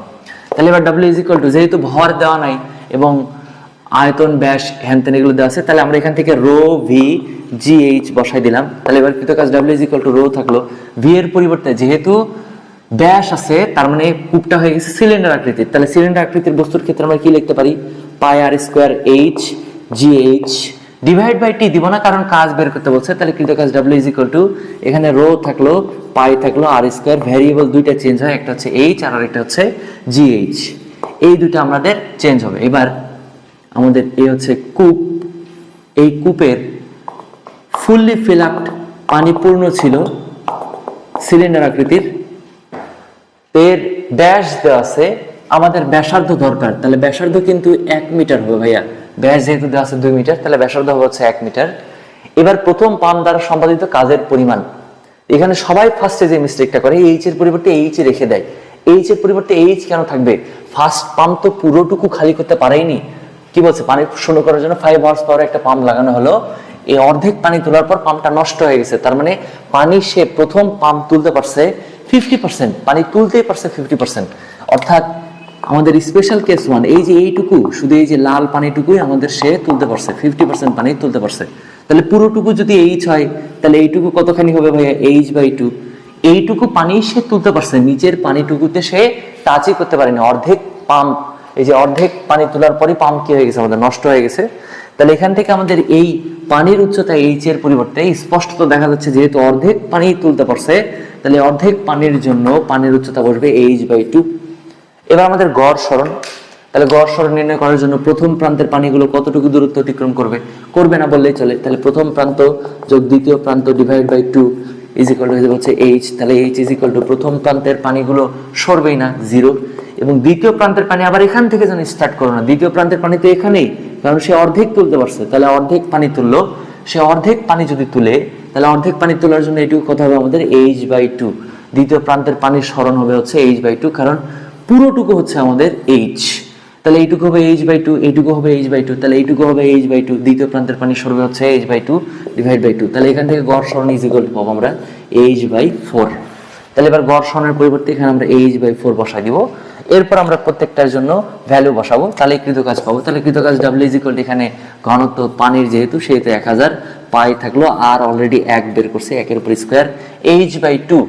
Speaker 1: তাহলে এবার W = যেহেতু ভর দেওয়া নাই এবং আয়তন ব্যাস হ্যানতেন এগুলো দেওয়া আছে, তাহলে আমরা এখান থেকে রো ভি জি এইচ বসাই দিলাম। তাহলে এবার কৃত কাজ W = রো থাকলো, ভি এর পরিবর্তে যেহেতু ব্যাস আছে তার মানে কূপটা হয়ে গেছে সিলিন্ডার আকৃতির। তাহলে সিলিন্ডার আকৃতির বস্তুর ক্ষেত্রে আমরা কি লিখতে পারি, pi r square H G H divide by t দিব না, কারণ কাজ বের করতে বলছে। তাহলে কৃত কাজ W = এখানে রো থাকলো, পাই থাকলো, আর স্কোয়ার, ভ্যারিয়েবল দুইটা চেঞ্জ হয়, একটা হচ্ছে এইচ আর আরেকটা হচ্ছে জি এইচ, এই দুটো আমাদের চেঞ্জ হবে। এবার আমাদের এই হচ্ছে কূপ, এই কূপের ফুললি ফিল আপ পানি পূর্ণ ছিল সিলিন্ডার আকৃতির, এর ব্যাস দেওয়া আছে, আমাদের ব্যাসার্ধ দরকার। তাহলে ব্যাসার্ধ কিন্তু 1 মিটার হবে ভাইয়া, ব্যাস যেহেতু দেওয়া আছে 2 মিটার, তাহলে ব্যাসার্ধ হবে হচ্ছে 1 মিটার। এবার প্রথম পাম্প দ্বারা সম্পাদিত কাজের পরিমাণ, এখানে সবাই ফার্স্টে যে মিস্টেকটা করে এইচ এর পরিবর্তে এইচ রেখে দেয়। এইচ এর পরিবর্তে এইচ কেন থাকবে, ফার্স্ট পাম্প তো পুরোটুকু খালি করতে পারেইনি। কি বলছে, পানি শূন্য করার জন্য 5 হর্স পাওয়ার একটা পাম্প লাগানো হলো, এই অর্ধেক পানি তোলার পর পাম্পটা নষ্ট হয়ে গেছে, তার মানে পানি সে প্রথম পাম্প তুলতে পারছে 50%, পানি তুলতেই পারছে 50%। অর্থাৎ আমাদের স্পেশাল কেস 1, এই যে এইটুকু, শুধু এই যে লাল পানিটুকুই আমাদের সে তুলতে পারছে, 50% পানি তুলতে পারছে। তাহলে পুরোটুকু যদি এইচ হয় তাহলে এইটুকু কতখানি হবে ভাইয়া, H/2। এইটুকু পানি সে তুলতে পারছে, নিচের পানিটুকুতে সে টাচই করতে পারেনি। অর্ধেক পাম্প, এই যে অর্ধেক পানি তোলার পরই পাম্প কি হয়ে গেছে, আমাদের নষ্ট হয়ে গেছে। তাহলে এখান থেকে আমাদের এই পানির উচ্চতা এইচ এর পরিবর্তে স্পষ্টত দেখা যাচ্ছে যেহেতু অর্ধেক পানি তুলতে পারছে, তাহলে অর্ধেক পানির জন্য পানির উচ্চতা বসবে H/2। এবার আমাদের গড় সরণ, তাহলে গড় সরণ নির্ণয় করার জন্য প্রথম প্রান্তের পানিগুলো কতটুকু দূরত্ব অতিক্রম করবে না বললেই চলে। তাহলে প্রথম প্রান্ত যোগ দ্বিতীয় প্রান্ত ডিভাইড বাই 2 = হচ্ছে H। তাহলে H = প্রথম প্রান্তের পানিগুলো সরবেই না, 0। এবং দ্বিতীয় প্রান্তের পানি আবার এখান থেকে যেন স্টার্ট করো না, দ্বিতীয় প্রান্তের পানি তো এখানেই, কারণ সে অর্ধেক তুলতে পারছে। তাহলে অর্ধেক পানি তুললো, সে অর্ধেক পানি যদি তুলে, তাহলে অর্ধেক পানি তোলার জন্য এটুকু কত হবে আমাদের, H/2। দ্বিতীয় প্রান্তের পানির সরণ হবে হচ্ছে H/2, কারণ পুরোটুকু হচ্ছে আমাদের H। তাহলে এইটুকু হবে H/2, এইটুকু হবে H/2, তাহলে এইটুকু হবে H/2, দ্বিতীয় প্রান্তের পানি সরবে হচ্ছে H/2 ডিভাইড বাই 2। তাহলে এখান থেকে গড় সরণ পাবো আমরা H/4। তাহলে এবার গড় সরণের পরিবর্তে এখানে আমরা H/4 বসাই দিব। এরপর আমরা প্রত্যেকটার জন্য ভ্যালু বসাবো, তাহলে কৃত কাজ পাবো। তাহলে কৃত কাজ W = এখানে ঘনত্ব পানির যেহেতু সেহেতু 1000, পাই থাকলো, আর অলরেডি 1 বের করছে, 1 এর উপর স্কোয়ার, H/2।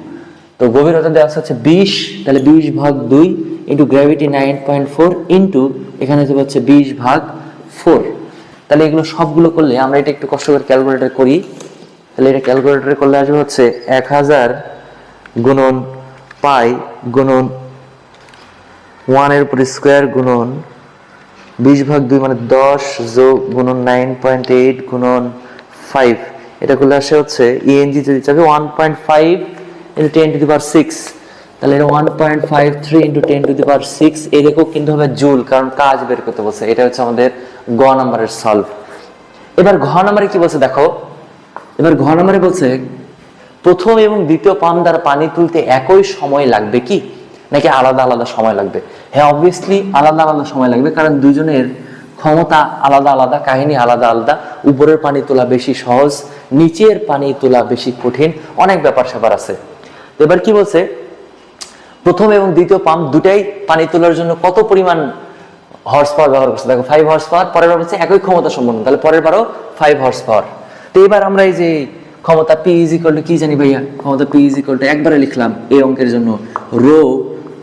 Speaker 1: তো গভীরতা দেওয়া হচ্ছে 20, তাহলে 20/2 ইন্টু গ্র্যাভিটি 9.4 ইন্টু এখানে হচ্ছে 20/4। তাহলে এগুলো সবগুলো করলে আমরা এটা একটু কষ্ট করে ক্যালকুলেটর করি। তাহলে এটা ক্যালকুলেটরে করলে আসবে হচ্ছে 1000 গুণন পাই গুণন 1 এর উপর স্কোয়ার গুণন 20/2 মানে 10 যোগ গুণন 9.8 গুণন 5। এটা করলে আসে হচ্ছে ENG যদি চাবে 1.5 into 10⁶। তাহলে এটা 1.53 into 10⁶। এরকম কিন্তু হবে জুল, কারণ কাজ বের করতে বলছে। এটা হচ্ছে আমাদের গ নম্বরের সলভ। এবার ঘ নম্বরে কি বলছে দেখো, এবার ঘ নম্বরে বলছে প্রথম এবং দ্বিতীয় পাম্প দ্বারা পানি তুলতে একই সময় লাগবে কি। নাকি আলাদা আলাদা সময় লাগবে? হ্যাঁ, অবভিয়াসলি আলাদা আলাদা সময় লাগবে, কারণ দুজনের ক্ষমতা আলাদা আলাদা, কাহিনী আলাদা আলাদা। উপরের পানি তোলা বেশি সহজ, নিচের পানি তোলা বেশি কঠিন, অনেক ব্যাপার স্যাপার আছে। এবার কি বলছে, প্রথম এবং দ্বিতীয় পাম্প দুটাই পানি তোলার জন্য কত পরিমাণ হর্স পাওয়ার ব্যবহার করছে? দেখো 5 হর্স পাওয়ার, পরের বার হচ্ছে একই ক্ষমতা সম্পন্ন, তাহলে পরের বারও 5 হর্স পাওয়ার। তো এবার আমরা এই যে ক্ষমতা P ইজ ইকুয়াল টু কি জানি ভাইয়া? ক্ষমতা P ইজ ইকুয়াল টু একবারে লিখলাম এই অঙ্কের জন্য rho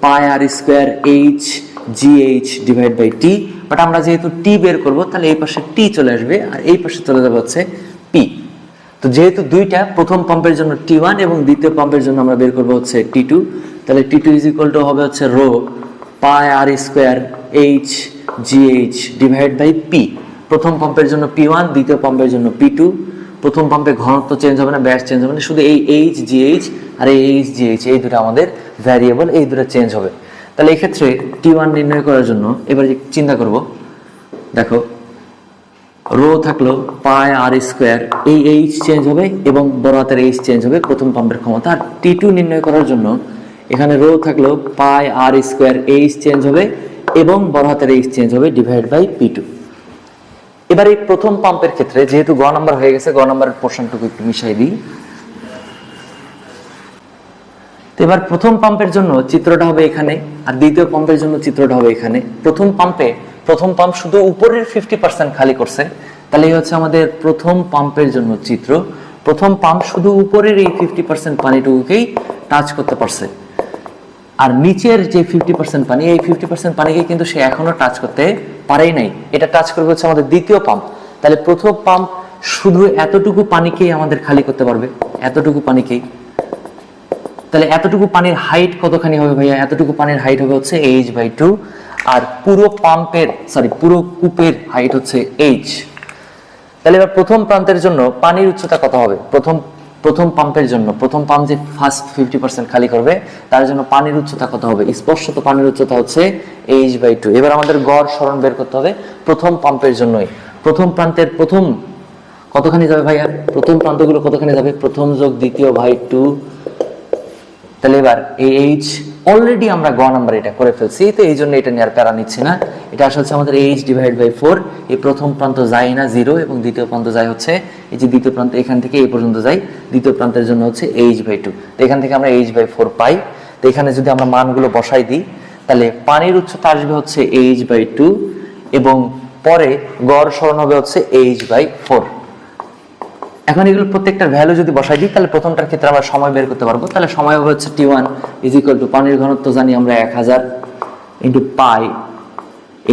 Speaker 1: pi r square H G H divide by T. But আমরা যেহেতু টি বের করবো, তাহলে এই পাশে টি চলে আসবে আর এই পাশে চলে যাবে হচ্ছে পি। তো যেহেতু দুইটা, প্রথম পাম্পের জন্য T1 এবং দ্বিতীয় পাম্পের জন্য আমরা বের করবো হচ্ছে T2, তাহলে T2 ইজ ইকুয়াল টু হবে হচ্ছে rho pi r square H G H divide by P. প্রথম পাম্পের জন্য P1, দ্বিতীয় পাম্পের জন্য P2। প্রথম পাম্পে ঘনত্ব চেঞ্জ হবে না, ব্যাস চেঞ্জ হবে না, শুধু এই এইচ জি এইচ আর এই এইচ জি এইচ, এই দুটো আমাদের ভ্যারিয়েবল, এই দুটো চেঞ্জ হবে। তাহলে এই ক্ষেত্রে T1 নির্ণয় করার জন্য এবার চিন্তা করব, দেখো রো থাকলো পাই আর স্কোয়ার, এই এইচ চেঞ্জ হবে এবং বড় হাতের এইচ চেঞ্জ হবে প্রথম পাম্পের ক্ষমতা। আর T2 নির্ণয় করার জন্য এখানে রো থাকলো পাই আর স্কোয়ার, এইচ চেঞ্জ হবে এবং বড় হাতের এইচ চেঞ্জ হবে ডিভাইড বাই P2। এবার এই প্রথম পাম্পের ক্ষেত্রে যেহেতু গ নাম্বার হয়ে গেছে, গ নাম্বারের পোর্শনটুকু একটু মিশাই দিই। তো এবার প্রথম পাম্পের জন্য চিত্রটা হবে এখানে, আর দ্বিতীয় পাম্পের জন্য চিত্রটা হবে এখানে। প্রথম পাম্প শুধু উপরের 50% খালি করছে, তাহলে এই হচ্ছে আমাদের প্রথম পাম্পের জন্য চিত্র। প্রথম পাম্প শুধু উপরের এই 50% পানিটুকুকেই টাচ করতে পারছে, আর নিচের যে 50% পানি, এই 50% পানিকে কিন্তু সে এখনো টাচ করতে পারেই নাই। এটা টাচ করবে হচ্ছে আমাদের দ্বিতীয় পাম্প। তাহলে প্রথম পাম্প শুধু এতটুকু পানিকেই আমাদের খালি করতে পারবে, এতটুকু পানিকেই। তাহলে এতটুকু পানির হাইট কতখানি হবে ভাইয়া? এতটুকু পানির হাইট হবে হচ্ছে h/2, আর পুরো কূপের হাইট হচ্ছে h। তাহলে এবার প্রথম প্রান্তের জন্য পানির উচ্চতা কত হবে? প্রথম পাম্পের জন্য, প্রথম পাম্প যে ফার্স্ট 50% খালি করবে, তার জন্য পানির উচ্চতা কত হবে? স্পষ্টত পানির উচ্চতা হচ্ছে h/2। এবার আমাদের গড় সরণ বের করতে হবে প্রথম পাম্পের জন্যই। প্রথম প্রান্তের প্রথম কতখানি যাবে ভাইয়া? প্রথম প্রান্তগুলো কতখানি যাবে? প্রথম যোগ দ্বিতীয় বাই 2। তাহলে এবার এই এইচ অলরেডি আমরা গ নাম্বার এটা করে ফেলছি, তো এই জন্য এটা নিয়ে আর প্যারা নিচ্ছি না। এটা আসলে হচ্ছে আমাদের এইচ ডিভাইড বাই 4। এই প্রথম প্রান্ত যায় না 0 এবং দ্বিতীয় প্রান্ত যায় হচ্ছে, এই যে দ্বিতীয় প্রান্ত এখান থেকে এই পর্যন্ত যায়, দ্বিতীয় প্রান্তের জন্য হচ্ছে h/2। তো এখান থেকে আমরা h/4 পাই। তো এখানে যদি আমরা মানগুলো বসাই দিই, তাহলে পানির উচ্চতা আসবে হচ্ছে h/2 এবং পরে গড় সরণ হবে হচ্ছে h/4। এখন এগুলো প্রত্যেকটার ভ্যালু যদি বসাই দিই, তাহলে প্রথমটার ক্ষেত্রে আমরা সময় বের করতে পারবো। তাহলে সময় হবে হচ্ছে T1 ইজ ইকুয়াল টু পানির ঘনত্ব জানি আমরা 1000 ইন্টু পাই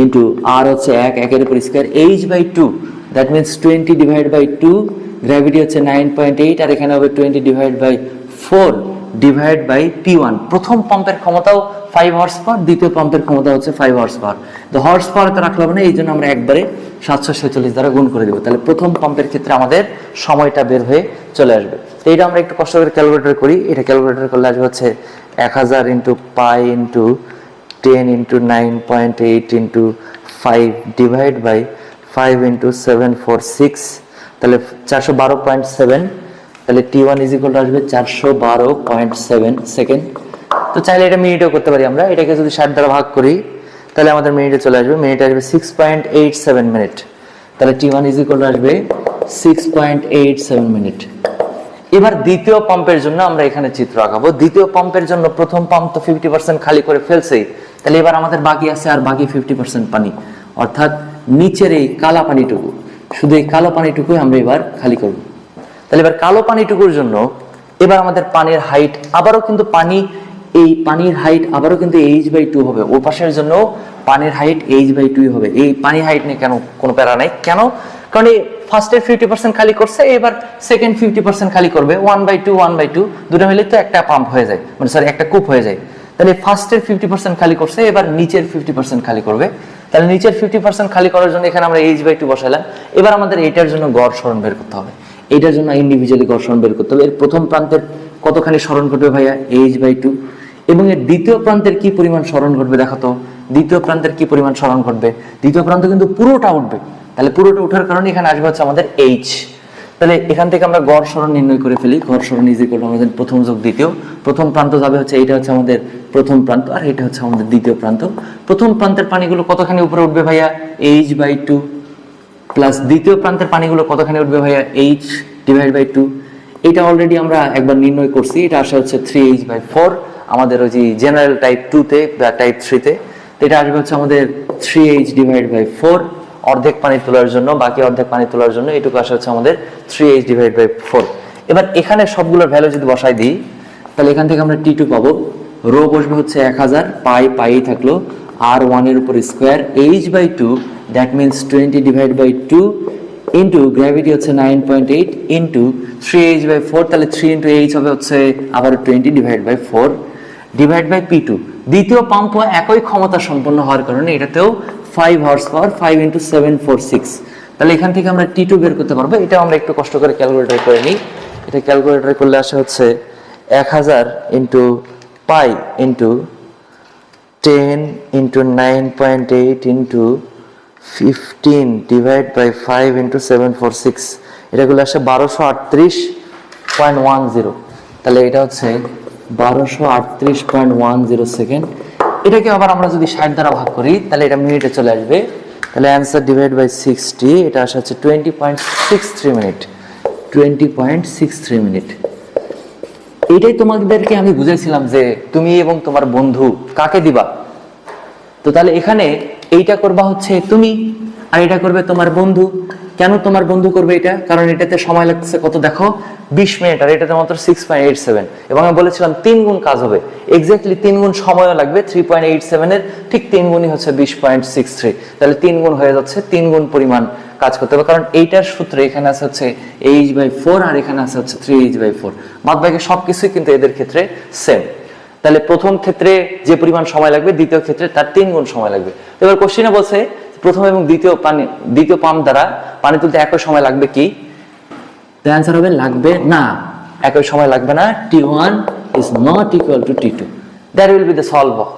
Speaker 1: ইন্টু আর হচ্ছে 1 উপর square h/2, that means 20 divide by 2, gravity হচ্ছে 9.8, আর এখানে হবে 20 divide by 4 divide by P1। প্রথম পাম্পের ক্ষমতাও 5 হর্স পাওয়ার, দ্বিতীয় পাম্পের ক্ষমতা হচ্ছে 5 হর্স পাওয়ার। তো হর্স পাওয়ার তো রাখলাম না, এই জন্য আমরা একবারে 746 দ্বারা গুণ করে দেবো। তাহলে প্রথম পাম্পের ক্ষেত্রে আমাদের সময়টা বের হয়ে চলে আসবে। তো এটা আমরা একটু কষ্ট করে ক্যালকুলেটর করি। এটা ক্যালকুলেটর করলে আসবে হচ্ছে 1000 into pi into 10 into 9.8 into 5 divide by 5 into 746, তাহলে 412.7। তাহলে T1 ইজ ইকুয়াল টু আসবে 412.7 সেকেন্ড। তো চাইলে এটা মিনিটেও করতে পারি আমরা। এটাকে যদি 60 দ্বারা ভাগ করি, তাহলে আমাদের মিনিটে চলে আসবে, মিনিটে আসবে 6.87 মিনিট। তাহলে T1 ইজ ইকুয়াল টু আসবে 6.87 মিনিট। এবার দ্বিতীয় পাম্পের জন্য আমরা এখানে চিত্র আঁকাবো। দ্বিতীয় পাম্পের জন্য প্রথম পাম্প তো 50% খালি করে ফেলছেই, তাহলে এবার আমাদের বাকি আছে আর বাকি 50% পানি, অর্থাৎ নিচের এই কালা পানিটুকু, শুধু এই কালো পানিটুকুই আমরা এবার খালি করব। তাহলে এবার কালো পানিটুকুর জন্য এবার আমাদের পানির হাইট আবারও কিন্তু এই পানির হাইট আবারও কিন্তু h/2 হবে। ও পাশের জন্য পানির হাইট h/2 হবে। এই পানি হাইট নিয়ে কেন কোনো প্যারা নাই, কেন? কারণ এই ফার্স্টের 50% খালি করছে, এবার সেকেন্ড 50% খালি করবে। 1/2 দুটো মিলে তো একটা পাম্প হয়ে যায়, মানে সরি একটা কূপ হয়ে যায়। তাহলে ফার্স্টের 50% খালি করছে, এবার নিচের 50% খালি করবে। তাহলে নিচের 50% খালি করার জন্য এখানে আমরা h/2 বসাইলাম। এবার আমাদের এটার জন্য গড় সরণ বের করতে হবে। এটার জন্য ইন্ডিভিজুয়ালি গড় সরণ বের করতে হবে। এর প্রথম প্রান্তের কতখানি সরণ ঘটবে ভাইয়া? h/2। এবং এর দ্বিতীয় প্রান্তের কি পরিমাণ সরণ ঘটবে দেখো তো। দ্বিতীয় প্রান্তের কি পরিমাণ সরণ ঘটবে? দ্বিতীয় প্রান্ত কিন্তু পুরোটা উঠবে। তাহলে পুরোটা ওঠার কারণে এখানে আসবে হচ্ছে আমাদের h। তাহলে এখান থেকে আমরা গড় সরণ নির্ণয় করে ফেলি। গড় সরণ ইজ ইকুয়াল টু আমাদের প্রথম যোগ দ্বিতীয়, প্রথম প্রান্ত যাবে হচ্ছে এইটা হচ্ছে আমাদের প্রথম প্রান্ত আর এটা হচ্ছে আমাদের দ্বিতীয় প্রান্ত। প্রথম প্রান্তের পানিগুলো কতখানি উপরে উঠবে ভাইয়া, h/2 প্লাস দ্বিতীয় প্রান্তের পানিগুলো কতখানি উঠবে ভাইয়া, h/2। এটা অলরেডি আমরা একবার নির্ণয় করছি, এটা আসে হচ্ছে 3h/4 আমাদের ওই যে জেনারেল টাইপ 2 তে বা টাইপ 3 তে। তো এটা আসবে হচ্ছে আমাদের 3h/4 অর্ধেক পানি তোলার জন্য, বাকি অর্ধেক পানি তোলার জন্য এটুকু আসে হচ্ছে আমাদের 3h/4। এবার এখানে সবগুলোর ভ্যালু যদি বসাই দিই তাহলে এখান থেকে আমরা T2 পাবো, রো বসবে হচ্ছে 1000, পাই থাকলো, আর 1 এর উপর square, h/2 that means 20/2 into gravity হচ্ছে 9.8 ইন্টু 3h/4, তাহলে 3 ইন্টু h হবে হচ্ছে আবার 20/4 ডিভাইড বাই P2। দ্বিতীয় পাম্পও একই ক্ষমতা সম্পন্ন হওয়ার কারণে এটাতেও 5 হর্স পাওয়ার, 5 ইন্টু 746। তাহলে এখান থেকে আমরা T2 বের করতে পারবো। এটা আমরা একটু কষ্ট করে ক্যালকুলেটর করে নিই। এটা ক্যালকুলেটর করলে আসে হচ্ছে 1000 into pi into 10 into 9.8 into 15 divide by 5 into 746, এটাগুলো আসে 1238.10। তাহলে এটা হচ্ছে 1238.10 সেকেন্ড। এটাকে আবার আমরা যদি 60 দ্বারা ভাগ করি তাহলে এটা মিনিটে চলে আসবে। তাহলে অ্যান্সার ডিভাইড বাই 60, এটা আসে হচ্ছে 20.63 মিনিট। 20.63 মিনিট। এইটাই তোমাদেরকে আমি বুঝাইছিলাম যে তুমি এবং তোমার বন্ধু কাকে দিবা। তো তাহলে এখানে এইটা করবা হচ্ছে তুমি, আর এটা করবে তোমার বন্ধু। কেন তোমার বন্ধু করবে এটা? কারণ এটাতে সময় লাগছে কত দেখো, 20 মিনিট, আর এটাতে মাত্র 6.87। এবং আমি বলেছিলাম 3 গুণ কাজ হবে, এক্স্যাক্টলি 3 গুণ সময়ও লাগবে। 3.87 এর ঠিক 3 গুণই হচ্ছে 20.63। তাহলে 3 গুণ হয়ে যাচ্ছে, 3 গুণ পরিমাণ কাজ করতে হবে। কারণ এইটার সূত্রে এখানে আছে হচ্ছে h/4 আর এখানে আছে হচ্ছে 3h/4। বাদ বাকি সবকিছুই কিন্তু এদের ক্ষেত্রে সেম। তাহলে প্রথম ক্ষেত্রে যে পরিমাণ সময় লাগবে দ্বিতীয় ক্ষেত্রে তার 3 গুণ সময় লাগবে। এবার কোশ্চেনে বলছে প্রথম এবং দ্বিতীয় পাম্প দ্বারা পানি তুলতে একই সময় লাগবে কি? দ্য অ্যান্সার হবে লাগবে না, একই সময় লাগবে না। T1 is not equal to T2. That will be the solve of